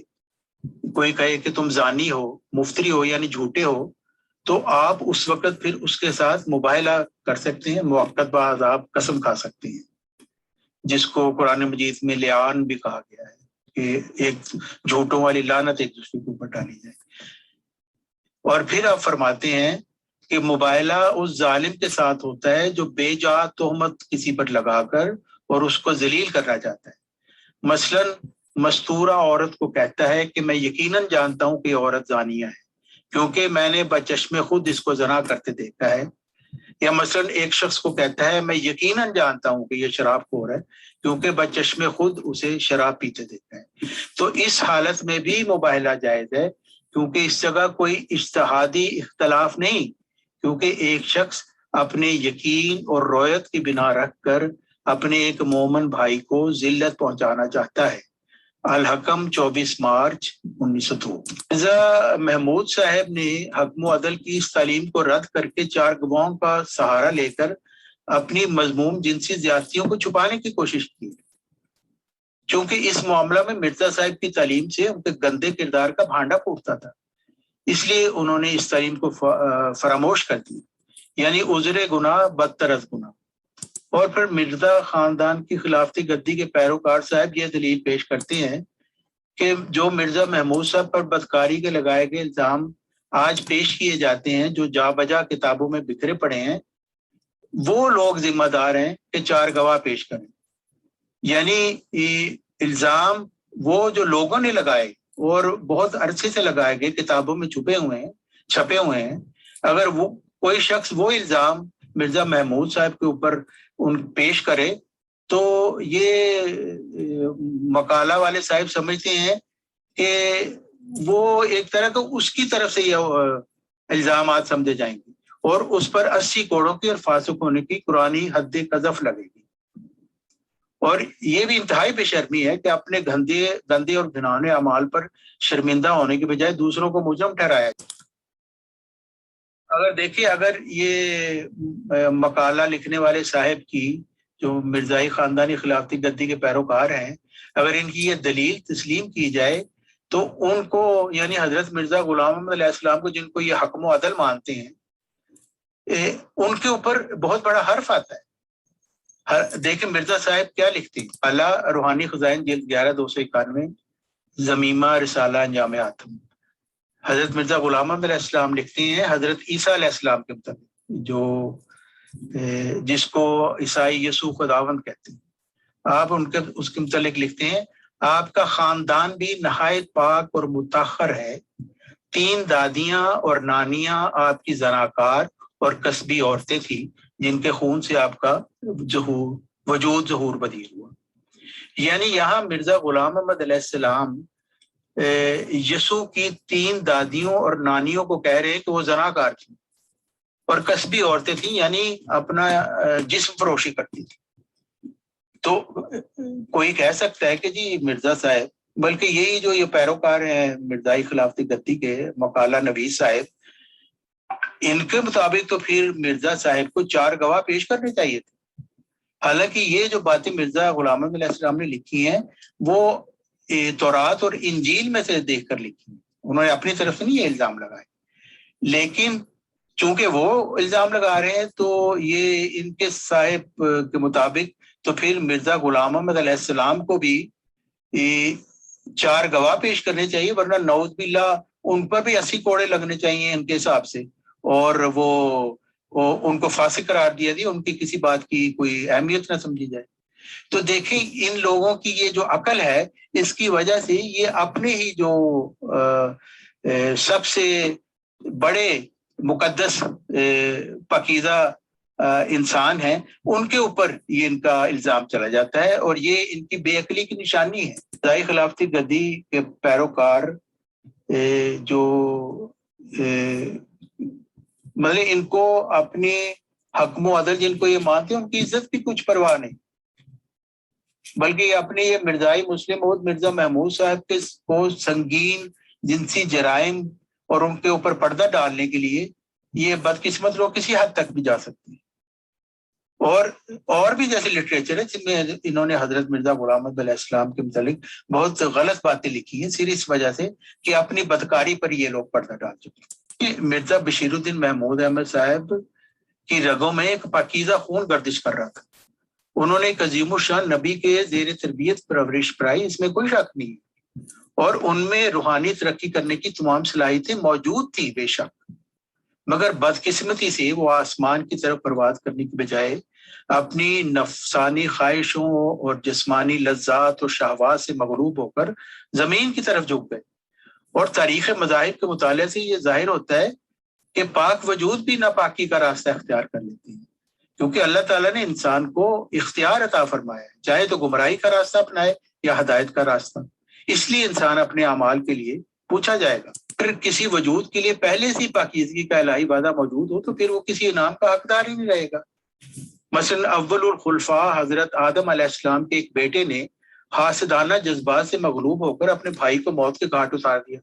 کوئی کہے کہ تم زانی ہو، مفتری ہو یعنی جھوٹے ہو، تو آپ اس وقت پھر اس کے ساتھ مباہلہ کر سکتے ہیں، موقت بعد آپ قسم کھا سکتے ہیں، جس کو قرآن مجید میں لعان بھی کہا گیا ہے کہ ایک جھوٹوں والی لعنت ایک دوسرے کے اوپر ڈالی جائے۔ اور پھر آپ فرماتے ہیں کہ مباہلہ اس ظالم کے ساتھ ہوتا ہے جو بے جا تہمت کسی پر لگا کر اور اس کو ذلیل کرنا چاہتا ہے۔ مثلاً مستورہ عورت کو کہتا ہے کہ میں یقیناً جانتا ہوں کہ یہ عورت زانیہ ہے کیونکہ میں نے بچشم خود اس کو زنا کرتے دیکھا ہے، یا مثلاً ایک شخص کو کہتا ہے میں یقیناً جانتا ہوں کہ یہ شراب خور ہے کیونکہ بچشم خود اسے شراب پیتے دیکھا ہے۔ تو اس حالت میں بھی مباہلہ جائز ہے، کیونکہ اس جگہ کوئی اجتہادی اختلاف نہیں، کیونکہ ایک شخص اپنے یقین اور رویت کی بنا رکھ کر اپنے ایک مومن بھائی کو ذلت پہنچانا چاہتا ہے۔ الحکم 24 مارچ 1902۔ مرزا محمود صاحب نے حکم و عدل کی اس تعلیم کو رد کر کے 4 گواہوں کا سہارا لے کر اپنی مذموم جنسی زیادتیوں کو چھپانے کی کوشش کی، چونکہ اس معاملہ میں مرزا صاحب کی تعلیم سے ان کے گندے کردار کا بھانڈا پھوٹتا تھا، اس لیے انہوں نے اس تعلیم کو فراموش کر دیا، یعنی عذر گناہ بدتر از گناہ۔ اور پھر مرزا خاندان کی خلافتی گدی کے پیروکار صاحب یہ دلیل پیش کرتے ہیں کہ جو مرزا محمود صاحب پر بدکاری کے لگائے گئے الزام آج پیش کیے جاتے ہیں، جو جا بجا کتابوں میں بکھرے پڑے ہیں، وہ لوگ ذمہ دار ہیں کہ 4 گواہ پیش کریں۔ یعنی الزام وہ جو لوگوں نے لگائے اور بہت عرصے سے لگائے گئے، کتابوں میں چھپے ہوئے ہیں، اگر وہ کوئی شخص وہ الزام مرزا محمود صاحب کے اوپر پیش کرے تو یہ مقالہ والے صاحب سمجھتے ہیں کہ وہ ایک طرح کا اس کی طرف سے یہ الزامات سمجھے جائیں گے اور اس پر 80 کوڑوں کی اور فاسق ہونے کی قرآنی حد قذف لگے گی۔ اور یہ بھی انتہائی بے شرمی ہے کہ اپنے گندے اور گھناؤنے اعمال پر شرمندہ ہونے کے بجائے دوسروں کو مجرم ٹھہرایا جائے۔ اگر دیکھیں، اگر یہ مقالہ لکھنے والے صاحب کی جو مرزائی خاندانی خلافتی گدی کے پیروکار ہیں، اگر ان کی یہ دلیل تسلیم کی جائے تو ان کو، یعنی حضرت مرزا غلام احمد علیہ السلام کو، جن کو یہ حکم و عدل مانتے ہیں، ان کے اوپر بہت بڑا حرف آتا ہے۔ دیکھیں مرزا صاحب کیا لکھتے ہیں، اعلیٰ روحانی خزائن جلد 11 291، زمیمہ رسالہ انجام آتم۔ حضرت مرزا غلام احمد علیہ السلام لکھتے ہیں حضرت عیسیٰ علیہ السلام کے متعلق، جس کو عیسائی یسوع خداوند کہتے ہیں، آپ اس کے متعلق لکھتے ہیں، آپ کا خاندان بھی نہایت پاک اور متاخر ہے، 3 دادیاں اور نانیاں آپ کی زناکار اور کسبی عورتیں تھیں جن کے خون سے آپ کا وجود ظہور پذیر ہوا۔ یعنی یہاں مرزا غلام احمد علیہ السلام یسوع کی 3 دادیوں اور نانیوں کو کہہ رہے ہیں کہ وہ زناکار تھیں اور کسبی عورتیں تھیں، یعنی اپنا جسم فروشی کرتی تھی۔ تو کوئی کہہ سکتا ہے کہ جی مرزا صاحب، بلکہ یہی جو یہ پیروکار ہیں مرزائی خلافتی گدی کے، مقالہ نویس صاحب، ان کے مطابق تو پھر مرزا صاحب کو 4 گواہ پیش کرنے چاہیے تھے۔ حالانکہ یہ جو باتیں مرزا غلام احمد علیہ السلام نے لکھی ہیں وہ تورات اور انجیل میں سے دیکھ کر لکھی ہیں، انہوں نے اپنی طرف سے نہیں یہ الزام لگائے، لیکن چونکہ وہ الزام لگا رہے ہیں تو یہ ان کے صاحب کے مطابق تو پھر مرزا غلام احمد علیہ السلام کو بھی 4 گواہ پیش کرنے چاہیے، ورنہ نعوذ باللہ ان پر بھی 80 کوڑے لگنے چاہیے ان کے حساب سے، اور وہ ان کو فاسق قرار دیا دیا، ان کی کسی بات کی کوئی اہمیت نہ سمجھی جائے۔ تو دیکھیں ان لوگوں کی یہ جو عقل ہے، اس کی وجہ سے یہ اپنے ہی جو سب سے بڑے مقدس پاکیزہ انسان ہیں، ان کے اوپر یہ ان کا الزام چلا جاتا ہے، اور یہ ان کی بے عقلی کی نشانی ہے۔ خدائی خلافتی گدی کے پیروکار جو مطلب ان کو اپنی حکم و عدل جن کو یہ مانتے ہیں، ان کی عزت کی کچھ پرواہ نہیں، بلکہ یہ اپنے یہ مرزائی مسلم موعود مرزا محمود صاحب کے کو سنگین جنسی جرائم اور ان کے اوپر پردہ ڈالنے کے لیے یہ بدقسمت لوگ کسی حد تک بھی جا سکتے ہیں۔ اور بھی جیسے لٹریچر ہے جن میں انہوں نے حضرت مرزا غلام احمد علیہ السلام کے متعلق بہت غلط باتیں لکھی ہیں، صرف اس وجہ سے کہ اپنی بدکاری پر یہ لوگ پردہ ڈال چکے ہیں۔ مرزا بشیر الدین محمود احمد صاحب کی رگوں میں ایک پاکیزہ خون گردش کر رہا تھا، انہوں نے ایک عظیم الشان نبی کے زیر تربیت پرورش پائی، اس میں کوئی شک نہیں، اور ان میں روحانی ترقی کرنے کی تمام صلاحیتیں موجود تھی بے شک، مگر بدقسمتی سے وہ آسمان کی طرف پرواز کرنے کی بجائے اپنی نفسانی خواہشوں اور جسمانی لذات اور شہوات سے مغلوب ہو کر زمین کی طرف جھک گئے۔ اور تاریخ مذاہب کے مطالعے سے یہ ظاہر ہوتا ہے کہ پاک وجود بھی ناپاکی کا راستہ اختیار کر لیتے ہیں، کیونکہ اللہ تعالیٰ نے انسان کو اختیار عطا فرمایا ہے، چاہے تو گمراہی کا راستہ اپنائے یا ہدایت کا راستہ، اس لیے انسان اپنے اعمال کے لیے پوچھا جائے گا۔ پھر کسی وجود کے لیے پہلے سے پاکیزگی کا الہی وعدہ موجود ہو تو پھر وہ کسی انعام کا حقدار ہی نہیں رہے گا۔ مثلا اول الخلفاء حضرت آدم علیہ السلام کے ایک بیٹے نے حاسدانہ جذبات سے مغلوب ہو کر اپنے بھائی کو موت کے گھاٹ اتار دیا،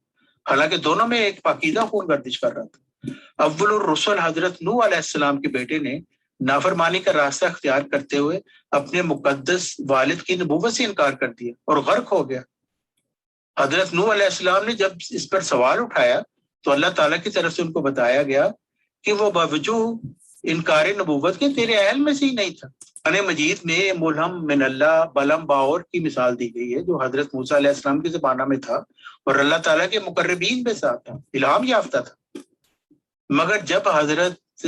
حالانکہ دونوں میں ایک پاکیزہ خون گردش کر رہا تھا۔ اول الرسل حضرت نوح علیہ السلام کے بیٹے نے نافرمانی کا راستہ اختیار کرتے ہوئے اپنے مقدس والد کی نبوت سے انکار کر دیا اور غرق ہو گیا۔ حضرت نوح علیہ السلام نے جب اس پر سوال اٹھایا تو اللہ تعالیٰ کی طرف سے ان کو بتایا گیا کہ وہ باوجود انکار نبوت کے تیرے اہل میں سے ہی نہیں تھا۔ قرآن مجید میں ملہم من اللہ بلم باور کی مثال دی گئی ہے، جو حضرت موسیٰ علیہ السلام کے زمانہ میں تھا اور اللہ تعالیٰ کے مقربین میں ساتھ تھا، الہام یافتہ تھا، مگر جب حضرت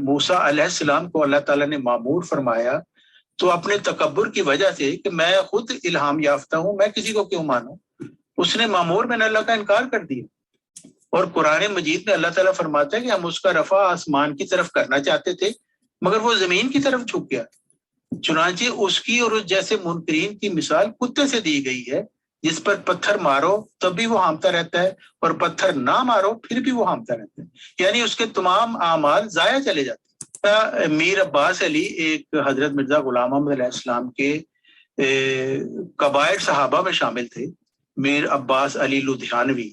موسیٰ علیہ السلام کو اللہ تعالیٰ نے مامور فرمایا تو اپنے تکبر کی وجہ سے کہ میں خود الہام یافتہ ہوں، میں کسی کو کیوں مانوں، اس نے مامور میں اللہ کا انکار کر دیا۔ اور قرآن مجید میں اللہ تعالیٰ فرماتا ہے کہ ہم اس کا رفع آسمان کی طرف کرنا چاہتے تھے مگر وہ زمین کی طرف جھک گیا، چنانچہ اس کی اور اس جیسے منکرین کی مثال کتے سے دی گئی ہے، جس پر پتھر مارو تب بھی وہ ہامتا رہتا ہے اور پتھر نہ مارو پھر بھی وہ ہامتا رہتا ہے، یعنی اس کے تمام اعمال ضائع چلے جاتے ہیں۔ میر عباس علی ایک حضرت مرزا غلام احمد علیہ السلام کے کبائر صحابہ میں شامل تھے، میر عباس علی لدھیانوی،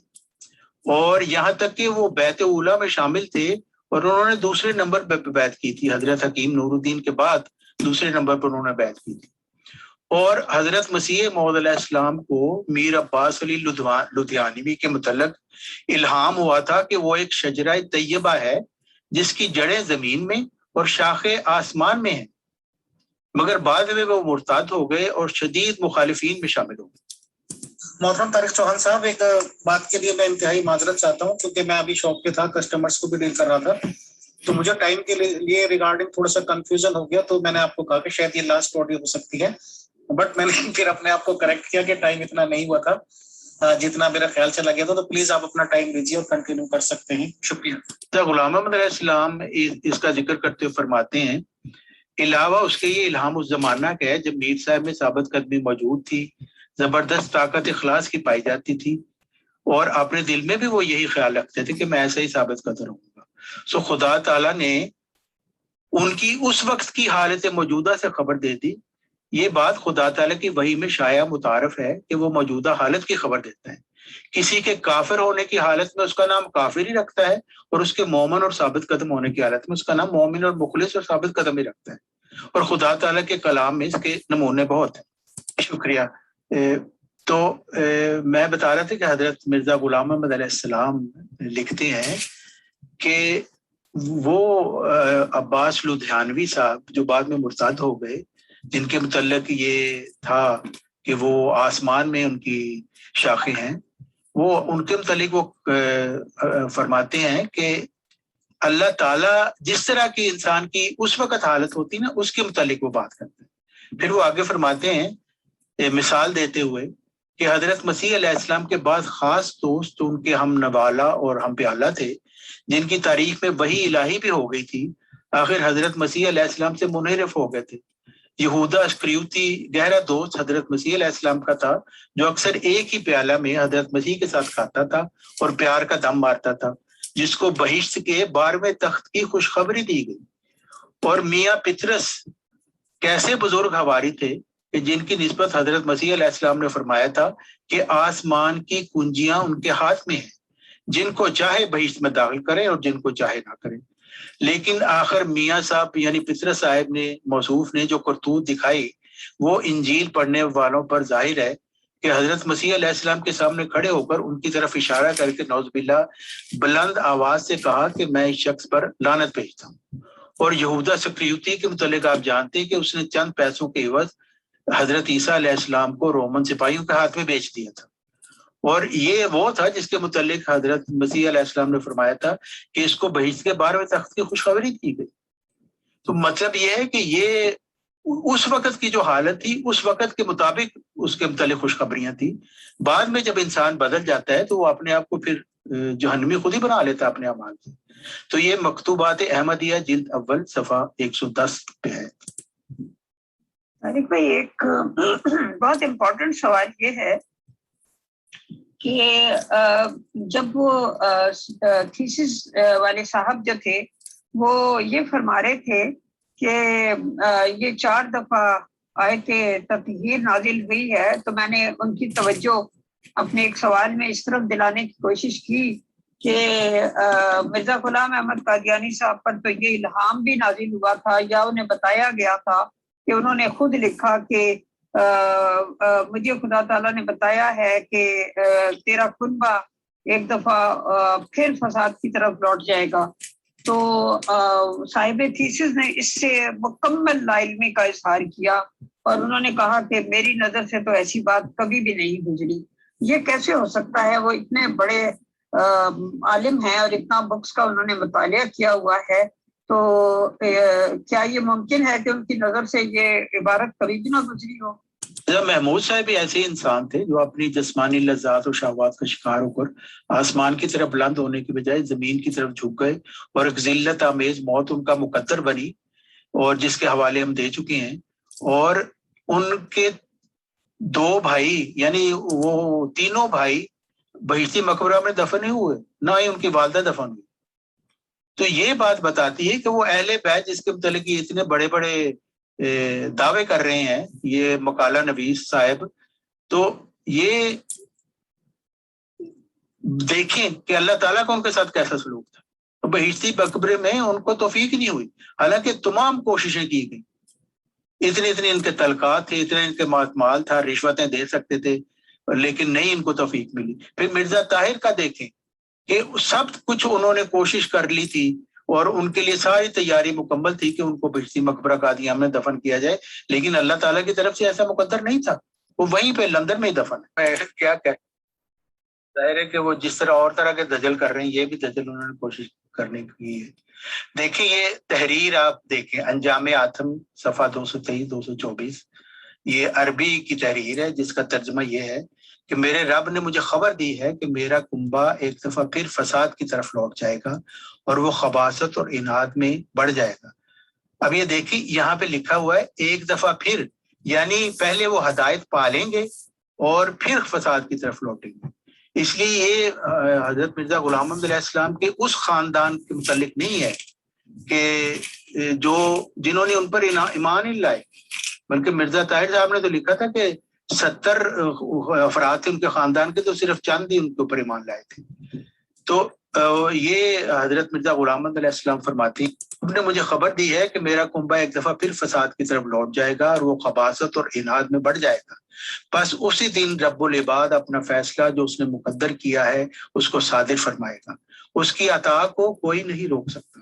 اور یہاں تک کہ وہ بیعت اولیٰ میں شامل تھے اور انہوں نے دوسرے نمبر پر بیعت کی تھی، حضرت حکیم نور الدین کے بعد دوسرے نمبر پر انہوں نے بیعت کی تھی۔ اور حضرت مسیح موعود علیہ السلام کو میر عباس علی لدھیانوی کے متعلق الہام ہوا تھا کہ وہ ایک شجرہ طیبہ ہے جس کی جڑیں زمین میں اور شاخیں آسمان میں ہیں، مگر بعد میں وہ مرتد ہو گئے اور شدید مخالفین میں شامل ہو گئے۔ محترم طارق چوہان صاحب، ایک بات کے لیے میں انتہائی معذرت چاہتا ہوں، کیونکہ میں ابھی شاپ پہ تھا، کسٹمرز کو بھی ڈیل کر رہا تھا، تو مجھے ٹائم کے لیے ریگارڈنگ تھوڑا سا کنفیوژن ہو گیا، تو میں نے آپ کو کہا کہ شاید یہ لاسٹ آڈیو ہو سکتی ہے، بٹ میں نے پھر اپنے آپ کو کریکٹ کیا کہ ٹائم اتنا نہیں ہوا تھا جتنا میرا خیال چلا گیا تھا، تو پلیز آپ اپنا ٹائم لیجیے اور کنٹینیو کر سکتے ہیں، شکریہ۔ غلام احمد علیہ السلام اس کا ذکر کرتے ہوئے فرماتے ہیں، علاوہ اس کے یہ الہام اس زمانہ کا ہے جب میر صاحب میں ثابت قدمی موجود تھی، زبردست طاقت اخلاص کی پائی جاتی تھی، اور اپنے دل میں بھی وہ یہی خیال رکھتے تھے کہ میں ایسا ہی ثابت قدر ہوں گا۔ سو خدا تعالیٰ نے ان کی اس وقت کی حالت موجودہ سے خبر دے دی۔ یہ بات خدا تعالیٰ کی وحی میں شائع متعارف ہے کہ وہ موجودہ حالت کی خبر دیتا ہے، کسی کے کافر ہونے کی حالت میں اس کا نام کافر ہی رکھتا ہے، اور اس کے مومن اور ثابت قدم ہونے کی حالت میں اس کا نام مومن اور مخلص اور ثابت قدم ہی رکھتا ہے، اور خدا تعالیٰ کے کلام میں اس کے نمونے بہت ہیں۔ شکریہ۔ تو میں بتا رہا تھا کہ حضرت مرزا غلام احمد علیہ السلام لکھتے ہیں کہ وہ عباس لدھیانوی صاحب جو بعد میں مرتد ہو گئے، جن کے متعلق یہ تھا کہ وہ آسمان میں ان کی شاخیں ہیں، وہ ان کے متعلق وہ فرماتے ہیں کہ اللہ تعالیٰ جس طرح کی انسان کی اس وقت حالت ہوتی نا، اس کے متعلق وہ بات کرتے ہیں۔ پھر وہ آگے فرماتے ہیں مثال دیتے ہوئے کہ حضرت مسیح علیہ السلام کے بعد خاص دوست ان کے ہم نوالا اور ہم پیالہ تھے، جن کی تاریخ میں وحی الہی بھی ہو گئی تھی، آخر حضرت مسیح علیہ السلام سے منحرف ہو گئے تھے۔ یہودا اسکریوتی گہرا دوست حضرت مسیح علیہ السلام کا تھا، جو اکثر ایک ہی پیالہ میں حضرت مسیح کے ساتھ کھاتا تھا اور پیار کا دم مارتا تھا، جس کو بہشت کے 12ویں تخت کی خوشخبری دی گئی۔ اور میاں پطرس کیسے بزرگ حواری تھے کہ جن کی نسبت حضرت مسیح علیہ السلام نے فرمایا تھا کہ آسمان کی کنجیاں ان کے ہاتھ میں ہیں، جن کو چاہے بہشت میں داخل کریں اور جن کو چاہے نہ کریں۔ لیکن آخر میاں صاحب یعنی پطرس صاحب نے موصوف نے جو کرتوت دکھائی، وہ انجیل پڑھنے والوں پر ظاہر ہے کہ حضرت مسیح علیہ السلام کے سامنے کھڑے ہو کر ان کی طرف اشارہ کر کے نعوذ باللہ بلند آواز سے کہا کہ میں اس شخص پر لعنت بھیجتا ہوں۔ اور یہودا سکریوتی کے متعلق آپ جانتے ہیں کہ اس نے چند پیسوں کے عوض حضرت عیسیٰ علیہ السلام کو رومن سپاہیوں کے ہاتھ میں بیچ دیا تھا، اور یہ وہ تھا جس کے متعلق حضرت مسیح علیہ السلام نے فرمایا تھا کہ اس کو بہشت کے 12ویں تخت کی خوشخبری دی گئی۔ تو مطلب یہ ہے کہ یہ اس وقت کی جو حالت تھی، اس وقت کے مطابق اس کے متعلق خوشخبریاں تھیں۔ بعد میں جب انسان بدل جاتا ہے تو وہ اپنے آپ کو پھر جہنمی خود ہی بنا لیتا ہے اپنے اعمال سے۔ تو یہ مکتوبات احمدیہ جلد اول صفحہ 110 پہ ہے۔ طارق بھائی، ایک بہت امپورٹنٹ سوال یہ ہے کہ جب وہ تھیسس والے صاحب جو تھے وہ یہ فرما رہے تھے کہ یہ 4 دفعہ آیت تطہیر نازل ہوئی ہے، تو میں نے ان کی توجہ اپنے ایک سوال میں اس طرف دلانے کی کوشش کی کہ مرزا غلام احمد قادیانی صاحب پر تو یہ الہام بھی نازل ہوا تھا، یا انہیں بتایا گیا تھا کہ انہوں نے خود لکھا کہ مجھے خدا تعالیٰ نے بتایا ہے کہ تیرا کنبہ ایک دفعہ پھر فساد کی طرف لوٹ جائے گا۔ تو صاحب تھیسس نے اس سے مکمل لا علمی کا اظہار کیا، اور انہوں نے کہا کہ میری نظر سے تو ایسی بات کبھی بھی نہیں گزری۔ یہ کیسے ہو سکتا ہے؟ وہ اتنے بڑے عالم ہیں اور اتنا بکس کا انہوں نے مطالعہ کیا ہوا ہے، تو کیا یہ ممکن ہے کہ ان کی نظر سے یہ عبارت کبھی بھی نہ گزری ہو؟ محمود صاحب بھی ایسے انسان تھے جو اپنی جسمانی لذات اور شہوات کا شکار ہو کر آسمان کی طرف بلند ہونے کی بجائے زمین کی طرف جھک گئے، اور ایک ذلت آمیز موت ان کا مقدر بنی، اور جس کے حوالے ہم دے چکے ہیں۔ اور ان کے 2 بھائی یعنی وہ تینوں بھائی بہشتی مقبرہ میں دفن نہیں ہوئے، نہ ہی ان کی والدہ دفن ہوئی۔ تو یہ بات بتاتی ہے کہ وہ اہل بیت جس کے متعلق یہ اتنے بڑے بڑے دعوے کر رہے ہیں یہ مقالہ نویس صاحب، تو یہ دیکھیں کہ اللہ تعالیٰ کا ان کے ساتھ کیسا سلوک تھا۔ بہشتی مقبرے میں ان کو توفیق نہیں ہوئی، حالانکہ تمام کوششیں کی گئی، اتنے ان کے تلقات تھے، اتنے ان کے مال تھا، رشوتیں دے سکتے تھے، لیکن نہیں ان کو توفیق ملی۔ پھر مرزا طاہر کا دیکھیں کہ سب کچھ انہوں نے کوشش کر لی تھی، اور ان کے لیے ساری تیاری مکمل تھی کہ ان کو بہشتی مقبرہ قادیان میں دفن کیا جائے، لیکن اللہ تعالیٰ کی طرف سے ایسا مقدر نہیں تھا، وہ وہیں پہ لندن میں ہی دفن ہے۔ کیا ظاہر ہے کہ وہ جس طرح اور طرح کے دجل کر رہے ہیں، یہ بھی دجل انہوں نے کوشش کرنے کی ہے۔ دیکھیں یہ تحریر آپ دیکھیں، انجام آتم صفحہ 223 224، یہ عربی کی تحریر ہے جس کا ترجمہ یہ ہے کہ میرے رب نے مجھے خبر دی ہے کہ میرا کنبہ ایک دفعہ پھر فساد کی طرف لوٹ جائے گا، اور وہ خباثت اور اناد میں بڑھ جائے گا۔ اب یہ دیکھیں یہاں پہ لکھا ہوا ہے ایک دفعہ پھر، یعنی پہلے وہ ہدایت پا لیں گے اور پھر فساد کی طرف لوٹیں گے۔ اس لیے یہ حضرت مرزا غلام احمد علیہ السلام کے اس خاندان کے متعلق نہیں ہے کہ جنہوں نے ان پر ایمان ہی لائے، بلکہ مرزا طاہر صاحب نے تو لکھا تھا کہ 70 افراد تھے ان کے خاندان کے، تو صرف چند ہی ان کے اوپر ایمان لائے تھے۔ تو یہ حضرت مرزا غلام احمد علیہ السلام فرماتی، انہوں نے مجھے خبر دی ہے کہ میرا کنبہ ایک دفعہ پھر فساد کی طرف لوٹ جائے گا اور وہ خباثت اور اناد میں بڑھ جائے گا۔ بس اسی دن رب العباد اپنا فیصلہ جو اس نے مقدر کیا ہے اس کو صادر فرمائے گا، اس کی عطا کو کوئی نہیں روک سکتا۔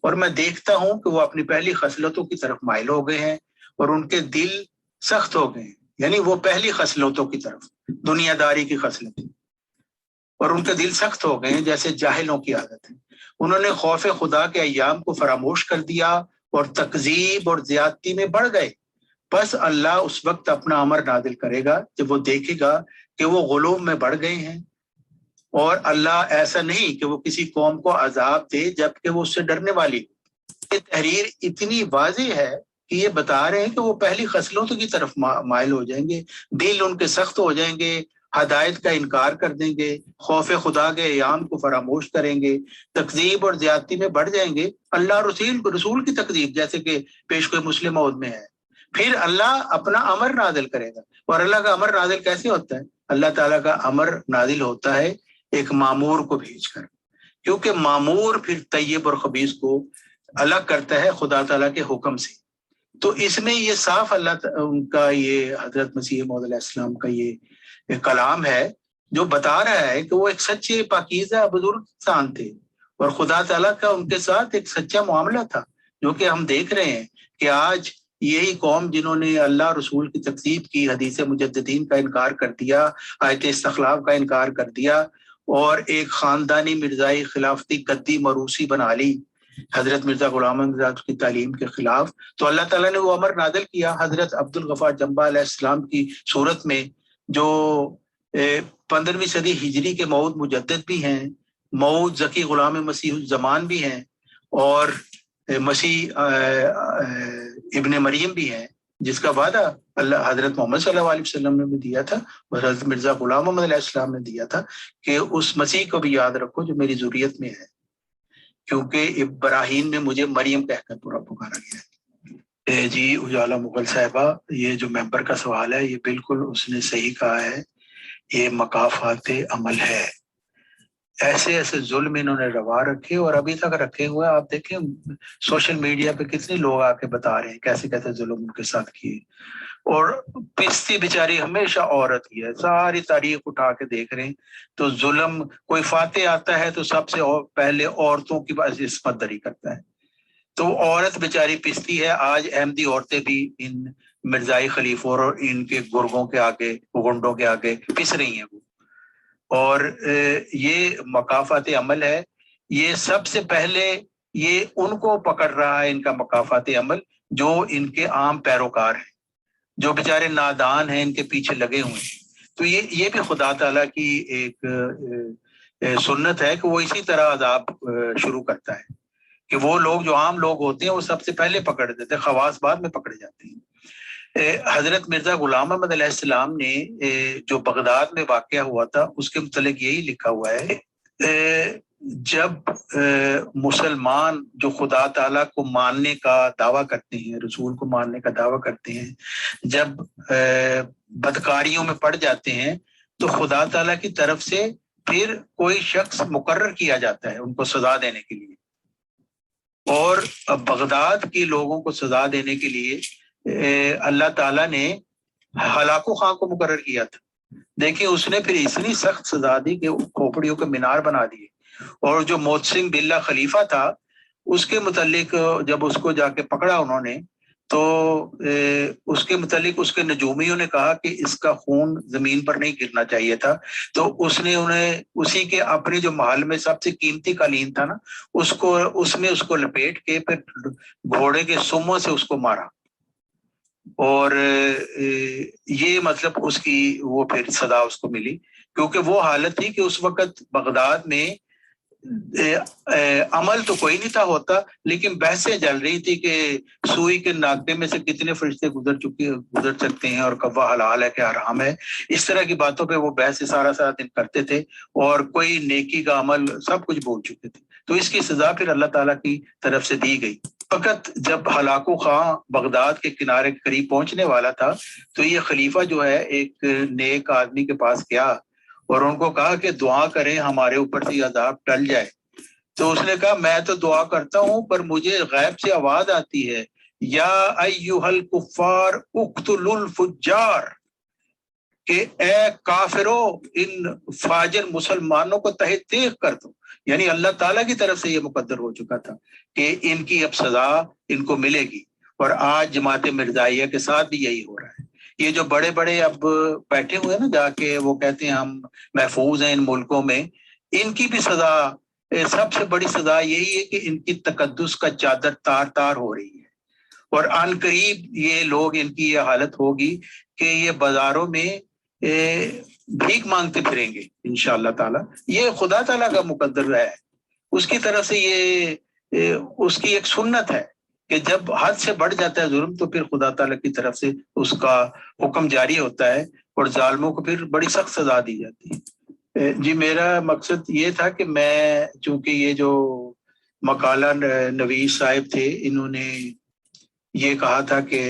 اور میں دیکھتا ہوں کہ وہ اپنی پہلی خصلتوں کی طرف مائل ہو گئے ہیں اور ان کے دل سخت ہو گئے ہیں، یعنی وہ پہلی خصلتوں کی طرف، دنیا داری کی خصلتیں، اور ان کا دل سخت ہو گئے جیسے جاہلوں کی عادت ہے۔ انہوں نے خوف خدا کے ایام کو فراموش کر دیا اور تکذیب اور زیادتی میں بڑھ گئے۔ بس اللہ اس وقت اپنا امر نازل کرے گا جب وہ دیکھے گا کہ وہ غلو میں بڑھ گئے ہیں، اور اللہ ایسا نہیں کہ وہ کسی قوم کو عذاب دے جبکہ وہ اس سے ڈرنے والی۔ یہ تحریر اتنی واضح ہے کہ یہ بتا رہے ہیں کہ وہ پہلی خصلتوں کی طرف مائل ہو جائیں گے، دل ان کے سخت ہو جائیں گے، ہدایت کا انکار کر دیں گے، خوف خدا کے ایام کو فراموش کریں گے، تکذیب اور زیادتی میں بڑھ جائیں گے، اللہ رسول کی تکذیب جیسے کہ پیشگوئی مسلم موعود میں ہے۔ پھر اللہ اپنا امر نازل کرے گا، اور اللہ کا امر نازل کیسے ہوتا ہے؟ اللہ تعالیٰ کا امر نازل ہوتا ہے ایک مامور کو بھیج کر، کیونکہ مامور پھر طیب اور خبیث کو الگ کرتا ہے خدا تعالیٰ کے حکم سے۔ تو اس میں یہ صاف ان کا یہ حضرت مسیح موعود علیہ السلام کا یہ کلام ہے جو بتا رہا ہے کہ وہ ایک سچے پاکیزہ بزرگ انسان تھے، اور خدا تعالیٰ کا ان کے ساتھ ایک سچا معاملہ تھا، جو کہ ہم دیکھ رہے ہیں کہ آج یہی قوم جنہوں نے اللہ رسول کی تکذیب کی، حدیث مجددین کا انکار کر دیا، آیت استخلاف کا انکار کر دیا، اور ایک خاندانی مرزائی خلافتی گدی مروسی بنا لی حضرت مرزا غلام احمد آزاد کی تعلیم کے خلاف، تو اللہ تعالیٰ نے وہ امر نازل کیا حضرت عبد الغفار جنبہ علیہ السلام کی صورت میں، جو 15ویں صدی ہجری کے موعود مجدد بھی ہیں، موعود ذکی غلام مسیح الزمان بھی ہیں، اور مسیح ابن مریم بھی ہیں، جس کا وعدہ اللہ حضرت محمد صلی اللہ علیہ وسلم نے بھی دیا تھا، اور حضرت مرزا غلام محمد علیہ السلام نے دیا تھا کہ اس مسیح کو بھی یاد رکھو جو میری ذریت میں ہے، کیونکہ ابراہیم میں مجھے مریم کہہ کر پورا پکارا گیا ہے۔ جی اجالا مغل صاحبہ، یہ جو ممبر کا سوال ہے یہ بالکل اس نے صحیح کہا ہے، یہ مکافات عمل ہے۔ ایسے ایسے ظلم انہوں نے روا رکھے اور ابھی تک رکھے ہوئے، آپ دیکھیں سوشل میڈیا پہ کتنے لوگ آ کے بتا رہے ہیں کیسے کیسے ظلم ان کے ساتھ کیے، اور پستی بیچاری ہمیشہ عورت ہی ہے، ساری تاریخ اٹھا کے دیکھ رہے ہیں تو ظلم، کوئی فاتح آتا ہے تو سب سے پہلے عورتوں کی عصمت دری کرتا ہے، تو عورت بیچاری پستی ہے۔ آج احمدی عورتیں بھی ان مرزائی خلیفوں اور ان کے گرگوں کے آگے، گنڈوں کے آگے پس رہی ہیں وہ، اور یہ مکافات عمل ہے۔ یہ سب سے پہلے یہ ان کو پکڑ رہا ہے، ان کا مکافات عمل، جو ان کے عام پیروکار ہیں، جو بیچارے نادان ہیں، ان کے پیچھے لگے ہوئے ہیں۔ تو یہ بھی خدا تعالیٰ کی ایک سنت ہے کہ وہ اسی طرح عذاب شروع کرتا ہے کہ وہ لوگ جو عام لوگ ہوتے ہیں وہ سب سے پہلے پکڑ دیتے ہیں، خواص بعد میں پکڑے جاتے ہیں۔ حضرت مرزا غلام احمد علیہ السلام نے جو بغداد میں واقعہ ہوا تھا اس کے متعلق یہی لکھا ہوا ہے، جب مسلمان جو خدا تعالیٰ کو ماننے کا دعویٰ کرتے ہیں، رسول کو ماننے کا دعویٰ کرتے ہیں، جب بدکاریوں میں پڑ جاتے ہیں تو خدا تعالیٰ کی طرف سے پھر کوئی شخص مقرر کیا جاتا ہے ان کو سزا دینے کے لیے، اور بغداد کے لوگوں کو سزا دینے کے لیے اللہ تعالیٰ نے ہلاکو خان کو مقرر کیا تھا۔ دیکھیں اس نے پھر اتنی سخت سزا دی کہ کھوپڑیوں کے مینار بنا دیے، اور جو محسن باللہ خلیفہ تھا اس کے متعلق جب اس کو جا کے پکڑا انہوں نے تو اس کے متعلق اس کے نجومیوں نے کہا کہ اس کا خون زمین پر نہیں گرنا چاہیے تھا، تو اس نے انہیں اسی کے اپنے جو محل میں سب سے قیمتی قالین تھا نا اس میں اس کو لپیٹ کے پھر گھوڑے کے سموں سے اس کو مارا، اور یہ مطلب اس کی وہ پھر سزا اس کو ملی، کیونکہ وہ حالت تھی کہ اس وقت بغداد میں عمل تو کوئی نہیں تھا ہوتا، لیکن بحثیں چل رہی تھی کہ سوئی کے ناکے میں سے کتنے فرشتے گزر سکتے ہیں، اور کب حلال ہے کہ حرام ہے، اس طرح کی باتوں پہ وہ بحث سارا دن کرتے تھے، اور کوئی نیکی کا عمل سب کچھ بول چکے تھے۔ تو اس کی سزا پھر اللہ تعالیٰ کی طرف سے دی گئی۔ فقط جب ہلاکو خان بغداد کے کنارے کے قریب پہنچنے والا تھا تو یہ خلیفہ جو ہے ایک نیک آدمی کے پاس گیا اور ان کو کہا کہ دعا کریں ہمارے اوپر سے عذاب ٹل جائے، تو اس نے کہا میں تو دعا کرتا ہوں پر مجھے غیب سے آواز آتی ہے، یا ایھا الکفار اقتلوا الفجار، کہ اے کافرو ان فاجر مسلمانوں کو تہہ تیغ کر دو، یعنی اللہ تعالیٰ کی طرف سے یہ مقدر ہو چکا تھا کہ ان کی اب سزا ان کو ملے گی، اور آج جماعت مرزائیہ کے ساتھ بھی یہی ہو رہا ہے۔ یہ جو بڑے بڑے اب بیٹھے ہوئے ہیں نا جا کے وہ کہتے ہیں ہم محفوظ ہیں ان ملکوں میں، ان کی بھی سزا، سب سے بڑی سزا یہی ہے کہ ان کی تقدس کا چادر تار تار ہو رہی ہے، اور عن قریب یہ لوگ، ان کی یہ حالت ہوگی کہ یہ بازاروں میں بھیک مانگتے پھریں گے انشاءاللہ تعالی۔ یہ خدا تعالیٰ کا مقدر ہے، اس کی طرف سے یہ اس کی ایک سنت ہے کہ جب حد سے بڑھ جاتا ہے ظلم تو پھر خدا تعالیٰ کی طرف سے اس کا حکم جاری ہوتا ہے اور ظالموں کو پھر بڑی سخت سزا دی جاتی ہے۔ جی میرا مقصد یہ تھا کہ میں، چونکہ یہ جو مقالہ نویس صاحب تھے انہوں نے یہ کہا تھا کہ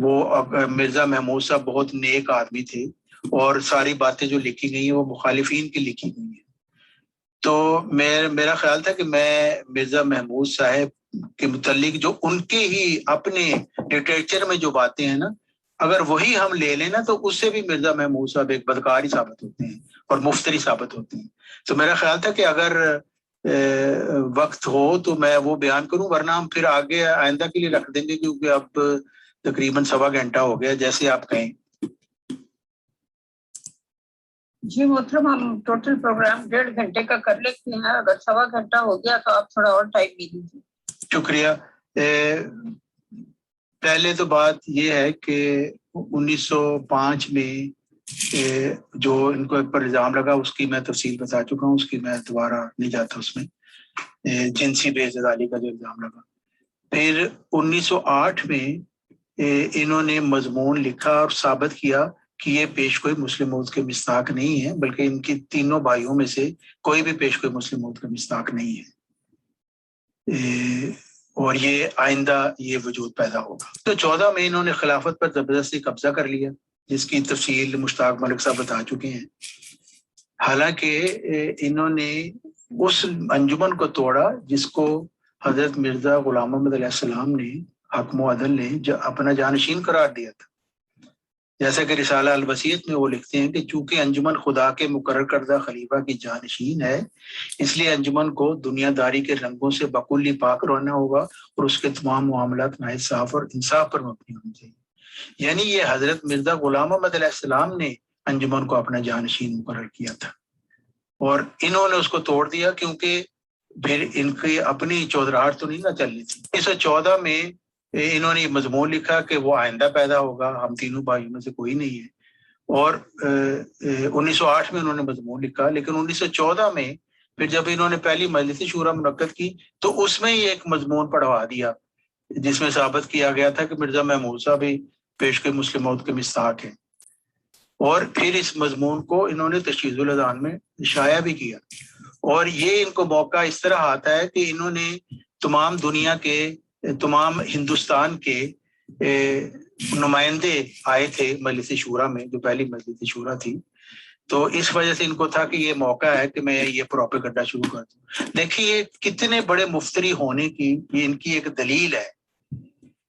وہ مرزا محمود صاحب بہت نیک آدمی تھے اور ساری باتیں جو لکھی گئی ہیں وہ مخالفین کی لکھی گئی ہیں، تو میرا خیال تھا کہ میں مرزا محمود صاحب کے متعلق جو ان کے ہی اپنے لٹریچر میں جو باتیں ہیں نا، اگر وہی ہم لے لیں نا تو اس سے بھی مرزا محمود صاحب ایک بدکار ہی ثابت ہوتے ہیں اور مفتری ثابت ہوتے ہیں۔ تو میرا خیال تھا کہ اگر وقت ہو تو میں وہ بیان کروں، ورنہ ہم پھر آگے آئندہ کے لیے رکھ دیں گے، کیونکہ اب تقریباً 1.25 گھنٹہ ہو گیا، جیسے آپ کہیں۔ جی محترم، ہم ٹوٹل پروگرام 1.5 گھنٹے کا کر لیتے ہیں، اگر 1.25 گھنٹہ ہو گیا تو آپ تھوڑا اور ٹائم دے دیجیے۔ شکریہ۔ پہلے تو بات یہ ہے کہ 1905 میں جو ان کو پر الزام لگا اس کی میں تفصیل بتا چکا ہوں، اس کی میں دوبارہ نہیں جاتا، اس میں جنسی بے عزتی کا جو الزام لگا۔ پھر 1908 میں انہوں نے مضمون لکھا اور ثابت کیا کہ یہ پیشگوئی مسلم موعود کے مستحق نہیں ہے، بلکہ ان کی تینوں بھائیوں میں سے کوئی بھی پیشگوئی مسلم موعود کا مستحق نہیں ہے، اور یہ آئندہ یہ وجود پیدا ہوگا۔ تو 14 میں انہوں نے خلافت پر زبردستی قبضہ کر لیا، جس کی تفصیل مشتاق ملک صاحب بتا چکے ہیں۔ حالانکہ انہوں نے اس انجمن کو توڑا جس کو حضرت مرزا غلام محمد علیہ السلام نے، حکم و عدل نے اپنا جانشین قرار دیا تھا۔ جیسا کہ رسالہ الوصیت میں وہ لکھتے ہیں کہ چونکہ انجمن خدا کے مقرر کردہ خلیفہ کی جانشین ہے، اس لیے انجمن کو دنیا داری کے رنگوں سے بکلی پاک رہنا ہوگا اور اس کے تمام معاملات نہایت صاف اور انصاف پر مبنی ہونے چاہیے۔ یعنی یہ حضرت مرزا غلام محمد علیہ السلام نے انجمن کو اپنا جانشین مقرر کیا تھا، اور انہوں نے اس کو توڑ دیا، کیونکہ پھر ان کی اپنی چودراہٹ تو نہیں نہ چلنی تھی۔ 1914 میں انہوں نے مضمون لکھا کہ وہ آئندہ پیدا ہوگا، ہم تینوں بھائیوں میں سے کوئی نہیں ہے، اور 1908 میں انہوں نے مضمون لکھا۔ لیکن 1914 میں پھر جب انہوں نے پہلی مجلس شورا منعقد کی تو اس میں یہ ایک مضمون پڑھوا دیا جس میں ثابت کیا گیا تھا کہ مرزا محمود صاحب بھی پیشگوئی مسلم موعود کے مستحق ہیں، اور پھر اس مضمون کو انہوں نے تشہیر الاذان میں شائع بھی کیا۔ اور یہ ان کو موقع اس طرح آتا ہے کہ انہوں نے تمام دنیا کے، تمام ہندوستان کے نمائندے آئے تھے مجلس شورا میں، جو پہلی مجلس شورا تھی، تو اس وجہ سے ان کو تھا کہ یہ موقع ہے کہ میں یہ پروپیگنڈا شروع کر دوں۔ دیکھیے کتنے بڑے مفتری ہونے کی یہ ان کی ایک دلیل ہے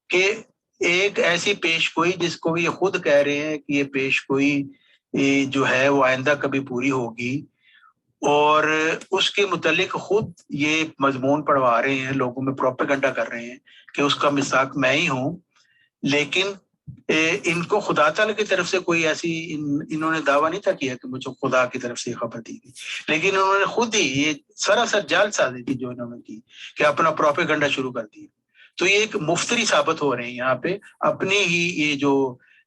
کہ ایک ایسی پیشگوئی جس کو یہ خود کہہ رہے ہیں کہ یہ پیشگوئی جو ہے وہ آئندہ کبھی پوری ہوگی، اور اس کے متعلق خود یہ مضمون پڑھوا رہے ہیں، لوگوں میں پروپیگنڈا کر رہے ہیں کہ اس کا مستحق میں ہی ہوں، لیکن ان کو خدا تعالیٰ کی طرف سے کوئی ایسی انہوں نے دعویٰ نہیں تھا کیا کہ مجھے خدا کی طرف سے خبر دی گئی، لیکن انہوں نے خود ہی یہ سراسر جعل سازی تھی جو انہوں نے کی کہ اپنا پروپیگنڈا شروع کر دیا۔ تو یہ ایک مفتری ثابت ہو رہے ہیں یہاں پہ اپنی ہی یہ جو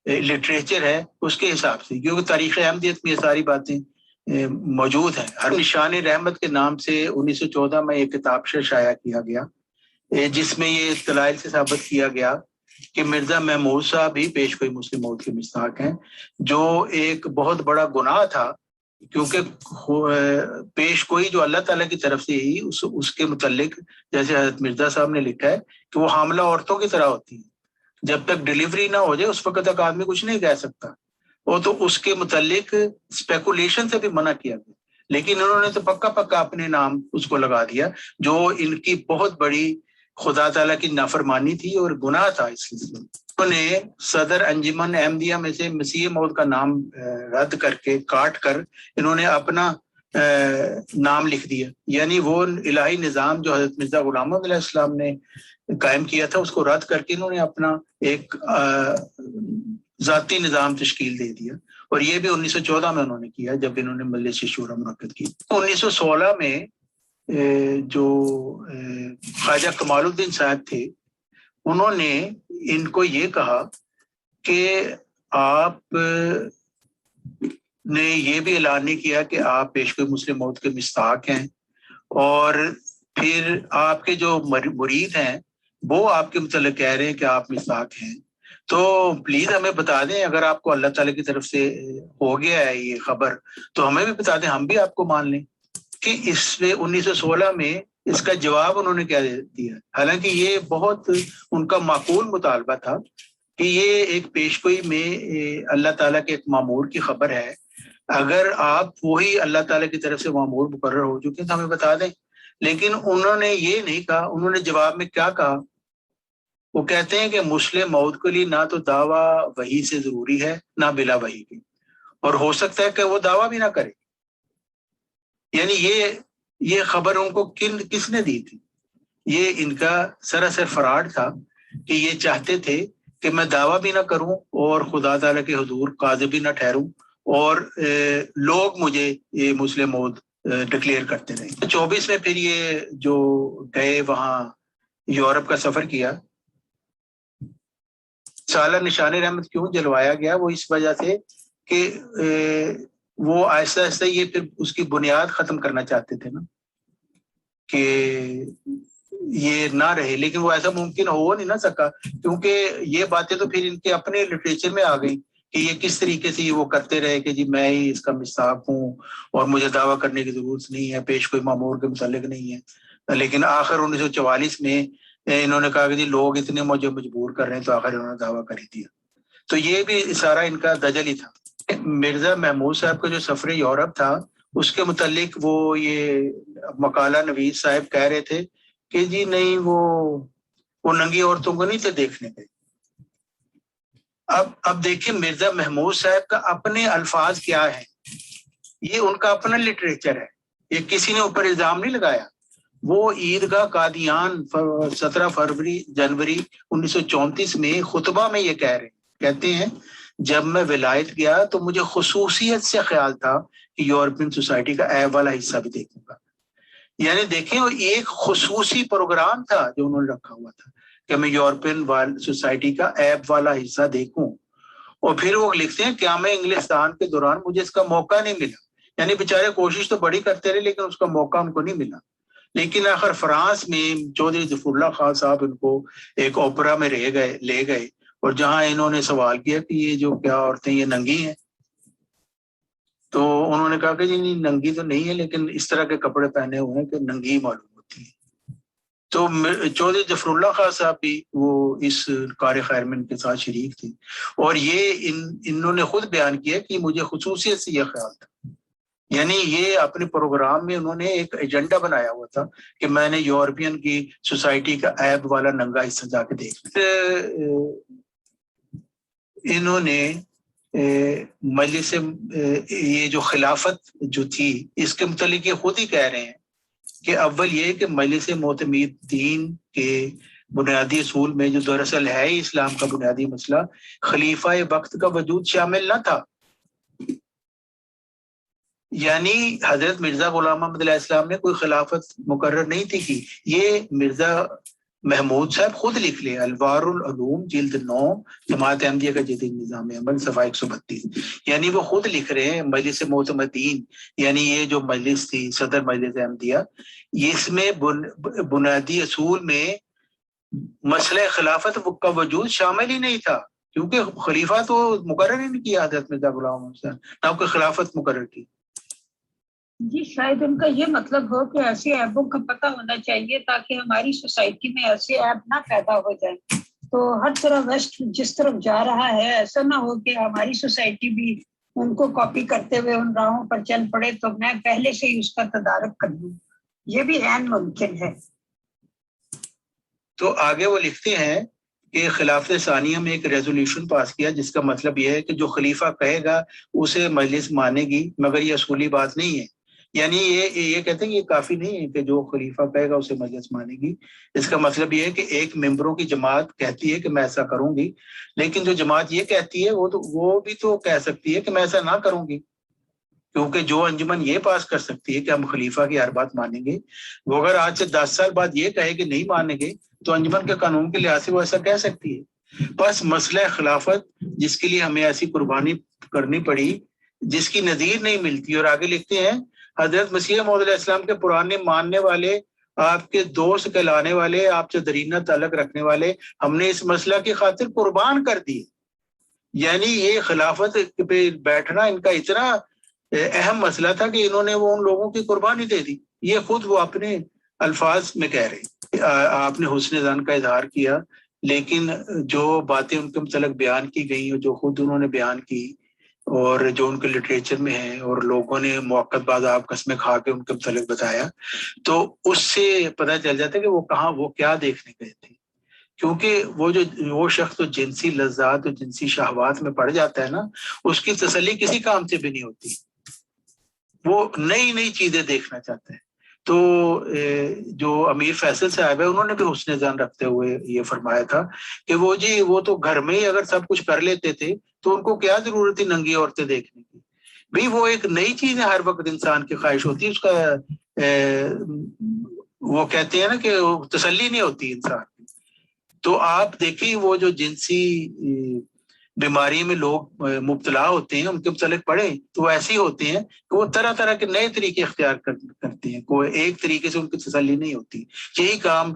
لٹریچر ہے اس کے حساب سے، کیونکہ تاریخ احمدیت میں یہ ساری باتیں موجود ہیں۔ ہر نشان رحمت کے نام سے 1914 میں ایک کتاب شائع کیا گیا جس میں یہ دلائل سے ثابت کیا گیا کہ مرزا محمود صاحب بھی پیشگوئی مسلم موعود کے مستحق ہیں، جو ایک بہت بڑا گناہ تھا، کیونکہ پیشگوئی جو اللہ تعالیٰ کی طرف سے ہی اس کے متعلق، جیسے حضرت مرزا صاحب نے لکھا ہے کہ وہ حاملہ عورتوں کی طرح ہوتی ہے، جب تک ڈیلیوری نہ ہو جائے اس وقت تک آدمی کچھ نہیں کہہ سکتا، وہ تو اس کے متعلق اسپیکولیشن سے بھی منع کیا گیا، لیکن انہوں نے تو پکا اپنے نام اس کو لگا دیا، جو ان کی بہت بڑی خدا تعالیٰ کی نافرمانی تھی اور گناہ تھا۔ اس سلسلے میں انہوں نے صدر انجمن احمدیہ میں سے مسیح موعود کا نام رد کر کے کاٹ کر انہوں نے اپنا نام لکھ دیا، یعنی وہ الہی نظام جو حضرت مرزا غلام احمد علیہ السلام نے قائم کیا تھا اس کو رد کر کے انہوں نے اپنا ایک ذاتی نظام تشکیل دے دیا، اور یہ بھی 1914 میں انہوں نے کیا جب انہوں نے مجلس شورا منعقد کی۔ 1916 میں جو خواجہ کمال الدین صاحب تھے انہوں نے ان کو یہ کہا کہ آپ نے یہ بھی اعلان نہیں کیا کہ آپ پیشوا مسلم موعود کے مستحق ہیں، اور پھر آپ کے جو مرید ہیں وہ آپ کے متعلق کہہ رہے ہیں کہ آپ مستحق ہیں، تو پلیز ہمیں بتا دیں، اگر آپ کو اللہ تعالیٰ کی طرف سے ہو گیا ہے یہ خبر تو ہمیں بھی بتا دیں، ہم بھی آپ کو مان لیں۔ کہ اس میں 1916 میں اس کا جواب انہوں نے کیا دیا، حالانکہ یہ بہت ان کا معقول مطالبہ تھا کہ یہ ایک پیشگوئی میں اللہ تعالیٰ کے ایک مامور کی خبر ہے، اگر آپ وہی اللہ تعالیٰ کی طرف سے مامور مقرر ہو چکے تو ہمیں بتا دیں۔ لیکن انہوں نے یہ نہیں کہا، انہوں نے جواب میں کیا کہا، وہ کہتے ہیں کہ مسلم موعود کے لیے نہ تو دعویٰ وحی سے ضروری ہے نہ بلا وحی کی، اور ہو سکتا ہے کہ وہ دعویٰ بھی نہ کرے۔ یعنی یہ خبر ان کو کس نے دی تھی؟ یہ ان کا سراسر فراڈ تھا کہ یہ چاہتے تھے کہ میں دعویٰ بھی نہ کروں اور خدا تعالیٰ کے حضور قاضی بھی نہ ٹھہروں، اور لوگ مجھے یہ مسلم موعود ڈکلیئر کرتے رہے۔ 24 میں پھر یہ جو گئے وہاں یورپ کا سفر کیا، سالہ نشان رحمت کیوں جلوایا گیا، وہ اس وجہ سے کہ وہ آہستہ آہستہ یہ پھر اس کی بنیاد ختم کرنا چاہتے تھے نا، کہ یہ نہ رہے، لیکن وہ ایسا ممکن ہو نہیں نہ سکا، کیونکہ یہ باتیں تو پھر ان کے اپنے لٹریچر میں آ گئی کہ یہ کس طریقے سے وہ کرتے رہے کہ جی میں ہی اس کا مستحق ہوں اور مجھے دعویٰ کرنے کی ضرورت نہیں ہے، پیش کوئی مامور کے متعلق نہیں ہے۔ لیکن آخر 1944 میں انہوں نے کہا کہ جی لوگ اتنے مجھے مجبور کر رہے ہیں، تو آخر انہوں نے دعویٰ کر ہی دیا۔ تو یہ بھی سارا ان کا دجل ہی تھا۔ مرزا محمود صاحب کا جو سفر یورپ تھا اس کے متعلق وہ یہ مقالہ نویس صاحب کہہ رہے تھے کہ جی نہیں وہ ننگی عورتوں کو نہیں تھے دیکھنے پہ۔ اب دیکھیں مرزا محمود صاحب کا اپنے الفاظ کیا ہیں، یہ ان کا اپنا لٹریچر ہے، یہ کسی نے اوپر الزام نہیں لگایا۔ وہ عیدگاہ قادیان 17 جنوری 1934 میں خطبہ میں یہ کہتے ہیں جب میں ولایت گیا تو مجھے خصوصیت سے خیال تھا کہ یورپین سوسائٹی کا عیب والا حصہ بھی دیکھوں گا۔ یعنی دیکھیں وہ ایک خصوصی پروگرام تھا جو انہوں نے رکھا ہوا تھا کہ میں یورپین سوسائٹی کا عیب والا حصہ دیکھوں، اور پھر وہ لکھتے ہیں کیا میں انگلستان کے دوران مجھے اس کا موقع نہیں ملا۔ یعنی بیچارے کوشش تو بڑی کرتے رہے لیکن اس کا موقع ان کو نہیں ملا۔ لیکن آخر فرانس میں چودھری ظفر اللہ خان صاحب ان کو ایک اوپرا میں لے گئے، اور جہاں انہوں نے سوال کیا کہ یہ جو کیا عورتیں یہ ننگی ہیں، تو انہوں نے کہا کہ جی نہیں ننگی تو نہیں ہے، لیکن اس طرح کے کپڑے پہنے ہوئے ہیں کہ ننگی معلوم ہوتی ہے۔ تو چودھری ظفر اللہ خان صاحب بھی وہ اس کار خیر میں ان کے ساتھ شریک تھے، اور یہ انہوں نے خود بیان کیا کہ مجھے خصوصیت سے یہ خیال تھا، یعنی یہ اپنے پروگرام میں انہوں نے ایک ایجنڈا بنایا ہوا تھا کہ میں نے یورپین کی سوسائٹی کا عیب والا ننگا حصہ جا کے دیکھنا۔ انہوں نے مجلس یہ جو خلافت جو تھی اس کے متعلق یہ خود ہی کہہ رہے ہیں کہ اول یہ کہ مجلس معتمدین کے بنیادی اصول میں جو دراصل ہے اسلام کا بنیادی مسئلہ خلیفہ وقت کا وجود شامل نہ تھا، یعنی حضرت مرزا غلام احمد علیہ السلام نے کوئی خلافت مقرر نہیں تھی کی۔ یہ مرزا محمود صاحب خود لکھ لیں، الوار العلوم جلد 9 جماعت احمدیہ کا جدید نظام عمل صفحہ 132، یعنی وہ خود لکھ رہے ہیں مجلس معتمدین، یعنی یہ جو مجلس تھی صدر مجلس احمدیہ، اس میں بنیادی اصول میں مسئلہ خلافت کا وجود شامل ہی نہیں تھا، کیونکہ خلیفہ تو مقرر ہی نہیں کیا حضرت مرزا غلام احمد صاحب، نہ کوئی خلافت مقرر کی۔ جی شاید ان کا یہ مطلب ہو کہ ایسے عیبوں کا پتہ ہونا چاہیے تاکہ ہماری سوسائٹی میں ایسے عیب نہ پیدا ہو جائیں، تو ہر طرح ویسٹ جس طرف جا رہا ہے ایسا نہ ہو کہ ہماری سوسائٹی بھی ان کو کاپی کرتے ہوئے ان راہوں پر چل پڑے تو میں پہلے سے ہی اس کا تدارک کر لوں، یہ بھی عین ممکن ہے۔ تو آگے وہ لکھتے ہیں کہ خلافت ثانیہ میں ایک ریزولوشن پاس کیا جس کا مطلب یہ ہے کہ جو خلیفہ کہے گا اسے مجلس مانے گی، مگر یہ اصولی بات نہیں ہے، یعنی یہ کہتے ہیں کہ یہ کافی نہیں ہے کہ جو خلیفہ کہے گا اسے مجلس مانے گی. اس کا مطلب یہ ہے کہ ایک ممبروں کی جماعت کہتی ہے کہ میں ایسا کروں گی، لیکن جو جماعت یہ کہتی ہے وہ بھی تو کہہ سکتی ہے کہ میں ایسا نہ کروں گی، کیونکہ جو انجمن یہ پاس کر سکتی ہے کہ ہم خلیفہ کی ہر بات مانیں گے، وہ اگر آج سے 10 سال بعد یہ کہے کہ نہیں مانیں گے تو انجمن کے قانون کے لحاظ سے وہ ایسا کہہ سکتی ہے. بس مسئلہ خلافت جس کے لیے ہمیں ایسی قربانی کرنی پڑی جس کی نظیر نہیں ملتی. اور آگے لکھتے ہیں حضرت مسیح موعود علیہ السلام کے پرانے ماننے والے، آپ کے دوست کہلانے والے، آپ سے درینہ تعلق رکھنے والے ہم نے اس مسئلہ کی خاطر قربان کر دی. یعنی یہ خلافت پہ بیٹھنا ان کا اتنا اہم مسئلہ تھا کہ انہوں نے وہ ان لوگوں کی قربانی دے دی. یہ خود وہ اپنے الفاظ میں کہہ رہے. آپ نے حسن ظن کا اظہار کیا، لیکن جو باتیں ان کے متعلق بیان کی گئی اور جو خود انہوں نے بیان کی اور جو ان کے لٹریچر میں ہے اور لوگوں نے موقع بعد آپ قسمیں کھا کے ان کے متعلق بتایا، تو اس سے پتہ چل جاتا ہے کہ وہ کیا دیکھنے گئے تھے. کیونکہ وہ شخص تو جنسی لذات اور جنسی شہوات میں پڑ جاتا ہے نا، اس کی تسلی کسی کام سے بھی نہیں ہوتی. وہ نئی چیزیں دیکھنا چاہتا ہے. تو جو امیر فیصل صاحب ہے انہوں نے بھی حسن ظن رکھتے ہوئے یہ فرمایا تھا کہ وہ تو گھر میں ہی اگر سب کچھ کر لیتے تھے تو ان کو کیا ضرورت تھی ننگی عورتیں دیکھنے کی. بھی وہ ایک نئی چیز ہے، ہر وقت انسان کی خواہش ہوتی ہے، اس کا وہ کہتے ہیں نا کہ تسلی نہیں ہوتی انسان کی. تو آپ دیکھیں وہ جو جنسی بیماری میں لوگ مبتلا ہوتے ہیں ان کے متعلق پڑھیں تو وہ ایسے ہی ہوتے ہیں کہ وہ طرح طرح کے نئے طریقے اختیار کرتے ہیں. کوئی ایک طریقے سے ان کی تسلی نہیں ہوتی. یہی کام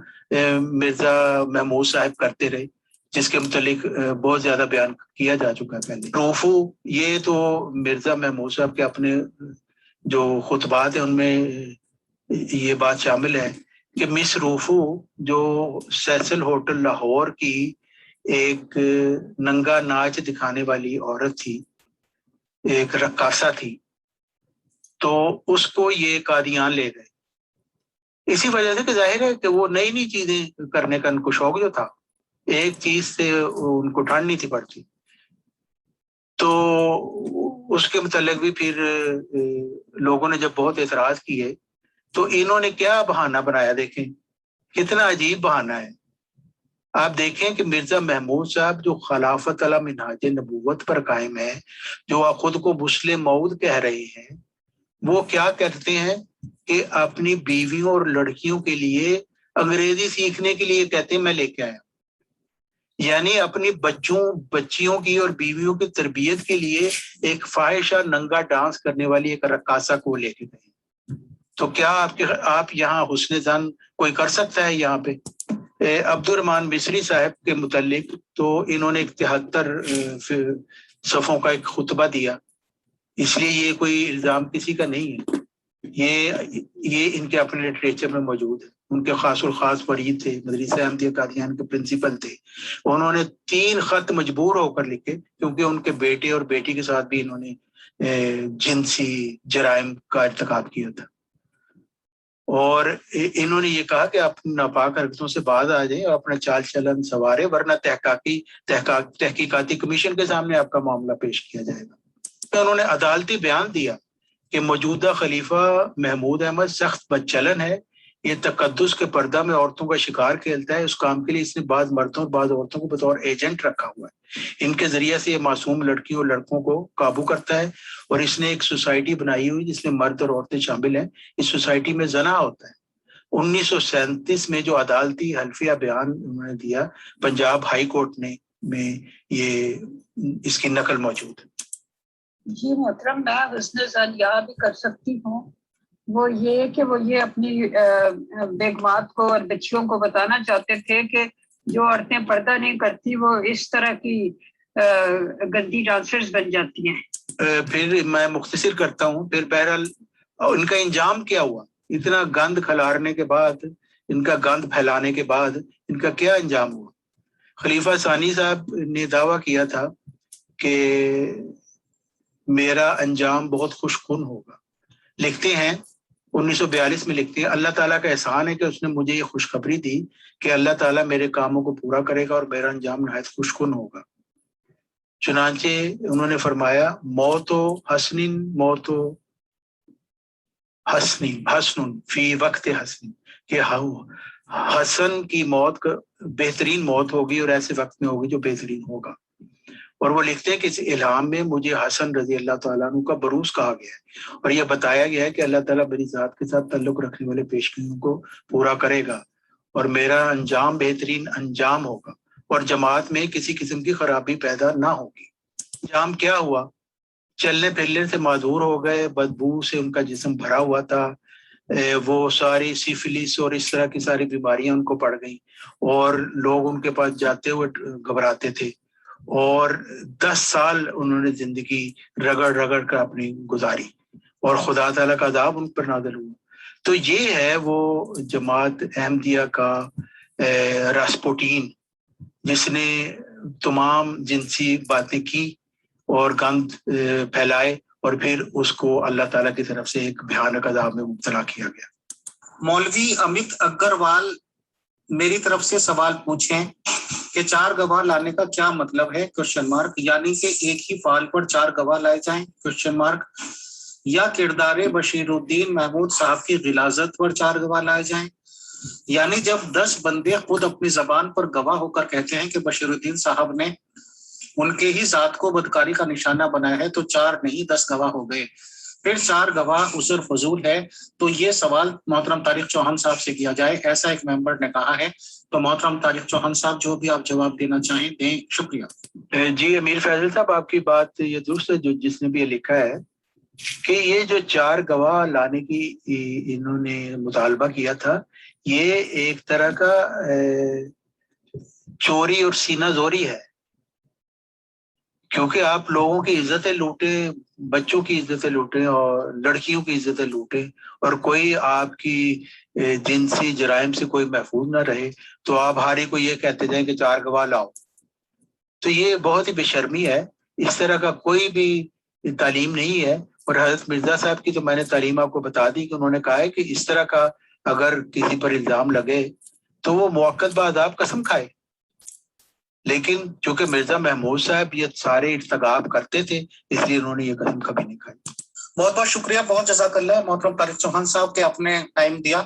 مرزا محمود صاحب کرتے رہے جس کے متعلق بہت زیادہ بیان کیا جا چکا ہے پہلے. روفو، یہ تو مرزا محمود صاحب کے اپنے جو خطبات ہیں ان میں یہ بات شامل ہے کہ مس روفو جو سیسل ہوٹل لاہور کی ایک ننگا ناچ دکھانے والی عورت تھی، ایک رقاصہ تھی، تو اس کو یہ قادیان لے گئے اسی وجہ سے کہ ظاہر ہے کہ وہ نئی چیزیں کرنے کا ان کو شوق جو تھا، ایک چیز سے ان کو ٹھنڈ نہیں تھی پڑتی. تو اس کے متعلق بھی پھر لوگوں نے جب بہت اعتراض کیے تو انہوں نے کیا بہانہ بنایا. دیکھیں کتنا عجیب بہانہ ہے. آپ دیکھیں کہ مرزا محمود صاحب جو خلافت علی منہاج نبوت پر قائم ہے، جو خود کو مسلم موعود کہہ رہے ہیں، وہ کیا کہتے ہیں کہ اپنی بیویوں اور لڑکیوں کے لیے انگریزی سیکھنے کے لیے کہتے ہیں میں لے کے آیا. یعنی اپنی بچیوں کی اور بیویوں کی تربیت کے لیے ایک فاحشہ ننگا ڈانس کرنے والی ایک رقاصہ کو لے کے گئے. تو کیا آپ یہاں حسن ظن کوئی کر سکتا ہے یہاں پہ؟ عبد الرحمان مصری صاحب کے متعلق تو انہوں نے 73 صفوں کا ایک خطبہ دیا. اس لیے یہ کوئی الزام کسی کا نہیں ہے، یہ ان کے اپنے لٹریچر میں موجود ہے. ان کے خاص الخاص فرید تھے، مدرسہ احمدیہ قادیان کے پرنسپل تھے. انہوں نے 3 خط مجبور ہو کر لکھے کیونکہ ان کے بیٹے اور بیٹی کے ساتھ بھی انہوں نے جنسی جرائم کا ارتکاب کیا تھا. اور انہوں نے یہ کہا کہ آپ ناپاک حرکتوں سے باز آ جائیں اور اپنا چال چلن سنوارے، ورنہ تحقیقاتی کمیشن کے سامنے آپ کا معاملہ پیش کیا جائے گا. انہوں نے عدالتی بیان دیا کہ موجودہ خلیفہ محمود احمد سخت بدچلن ہے، یہ تقدس کے پردہ میں عورتوں کا شکار کھیلتا ہے. اس کام کے لیے اس نے بعض مردوں اور بعض عورتوں کو بطور ایجنٹ رکھا ہوا ہے. ان کے ذریعے سے یہ معصوم لڑکیوں اور لڑکوں کو قابو کرتا ہے. اور اس نے ایک سوسائٹی بنائی ہوئی جس میں مرد اور عورتیں شامل ہیں. اس سوسائٹی میں زنا ہوتا ہے. 1937 میں جو عدالتی حلفیہ بیان انہوں نے دیا پنجاب ہائی کورٹ نے میں، یہ اس کی نقل موجود ہے. جی محترم، میں حسن ظن یہاں بھی کر سکتی ہوں. وہ یہ کہ وہ یہ اپنی بیگمات کو اور بچیوں کو بتانا چاہتے تھے کہ جو عورتیں پردہ نہیں کرتی وہ اس طرح کی گندی ڈانسرز بن جاتی ہیں. پھر میں مختصر کرتا ہوں. پھر بہرحال ان کا انجام کیا ہوا؟ اتنا گند کھلارنے کے بعد، ان کا گند پھیلانے کے بعد ان کا کیا انجام ہوا؟ خلیفہ ثانی صاحب نے دعویٰ کیا تھا کہ میرا انجام بہت خوش کن ہوگا. لکھتے ہیں 1942 میں لکھتے ہیں اللہ تعالیٰ کا احسان ہے کہ اس نے مجھے یہ خوشخبری دی کہ اللہ تعالیٰ میرے کاموں کو پورا کرے گا اور میرا انجام نہایت خوش کن ہوگا. چنانچہ انہوں نے فرمایا موت و حسن موت و حسن فی وقت حسن، کہ حسن کی موت کا بہترین موت ہوگی اور ایسے وقت میں ہوگی جو بہترین ہوگا. اور وہ لکھتے ہیں کہ اس الہام میں مجھے حسن رضی اللہ تعالیٰ عنہ کا بروز کہا گیا ہے، اور یہ بتایا گیا ہے کہ اللہ تعالیٰ میری ذات کے ساتھ تعلق رکھنے والے پیشگیوں کو پورا کرے گا اور میرا انجام بہترین انجام ہوگا اور جماعت میں کسی قسم کی خرابی پیدا نہ ہوگی. انجام کیا ہوا؟ چلنے پھرنے سے معذور ہو گئے، بدبو سے ان کا جسم بھرا ہوا تھا، وہ ساری سفلس اور اس طرح کی ساری بیماریاں ان کو پڑ گئیں، اور لوگ ان کے پاس جاتے ہوئے گھبراتے تھے، اور 10 سال انہوں نے زندگی رگڑ رگڑ کر اپنی گزاری، اور خدا تعالیٰ کا عذاب ان پر نازل ہوا. تو یہ ہے وہ جماعت احمدیہ کا راسپوٹین، جس نے تمام جنسی باتیں کی اور گند پھیلائے، اور پھر اس کو اللہ تعالیٰ کی طرف سے ایک بھیانک عذاب میں مبتلا کیا گیا. مولوی امت اگروال میری طرف سے سوال پوچھیں کہ 4 گواہ لانے کا کیا مطلب ہے؟ Question mark. یعنی کہ ایک ہی فعل پر 4 گواہ لائے جائیں؟ Question mark. یا کردار بشیر الدین محمود صاحب کی غلاظت پر 4 گواہ لائے جائیں؟ یعنی جب 10 بندے خود اپنی زبان پر گواہ ہو کر کہتے ہیں کہ بشیر الدین صاحب نے ان کے ہی ذات کو بدکاری کا نشانہ بنایا ہے، تو 4 نہیں 10 گواہ ہو گئے. پھر 4 گواہ عذر فضول ہے. تو یہ سوال محترم طارق چوہان صاحب سے کیا جائے، ایسا ایک ممبر نے کہا ہے. تو محترم طارق چوہان صاحب جو بھی آپ جواب دینا چاہیں دیں. شکریہ. جی امیر فیضل صاحب، آپ کی بات یہ درست ہے، جو جس نے بھی یہ لکھا ہے کہ یہ جو 4 گواہ لانے کی انہوں نے مطالبہ کیا تھا، یہ ایک طرح کا چوری اور سینہ زوری ہے، کیونکہ آپ لوگوں کی عزتیں لوٹیں، بچوں کی عزتیں لوٹیں اور لڑکیوں کی عزتیں لوٹیں، اور کوئی آپ کی جنسی جرائم سے کوئی محفوظ نہ رہے، تو آپ ہر ایک کو یہ کہتے جائیں کہ 4 گواہ لاؤ. تو یہ بہت ہی بے شرمی ہے، اس طرح کا کوئی بھی تعلیم نہیں ہے. اور حضرت مرزا صاحب کی تو میں نے تعلیم آپ کو بتا دی کہ انہوں نے کہا ہے کہ اس طرح کا اگر کسی پر الزام لگے تو وہ موقت بعد آپ قسم کھائے. لیکن چونکہ مرزا محمود صاحب یہ سارے ارتکاب کرتے تھے، اس لیے انہوں نے یہ قسم کبھی نہیں کھائی. بہت بہت شکریہ، بہت جزاک اللہ محترم طارق چوہان صاحب کے اپنے ٹائم دیا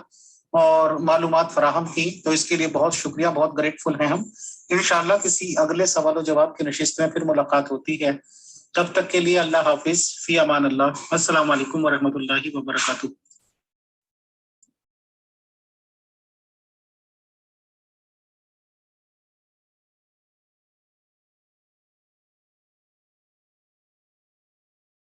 اور معلومات فراہم کی، تو اس کے لیے بہت شکریہ، بہت گریٹفل ہیں ہم. انشاءاللہ کسی اگلے سوال و جواب کی نشست میں پھر ملاقات ہوتی ہے. تب تک کے لیے اللہ حافظ، فی امان اللہ. السلام علیکم ورحمۃ اللہ وبرکاتہ.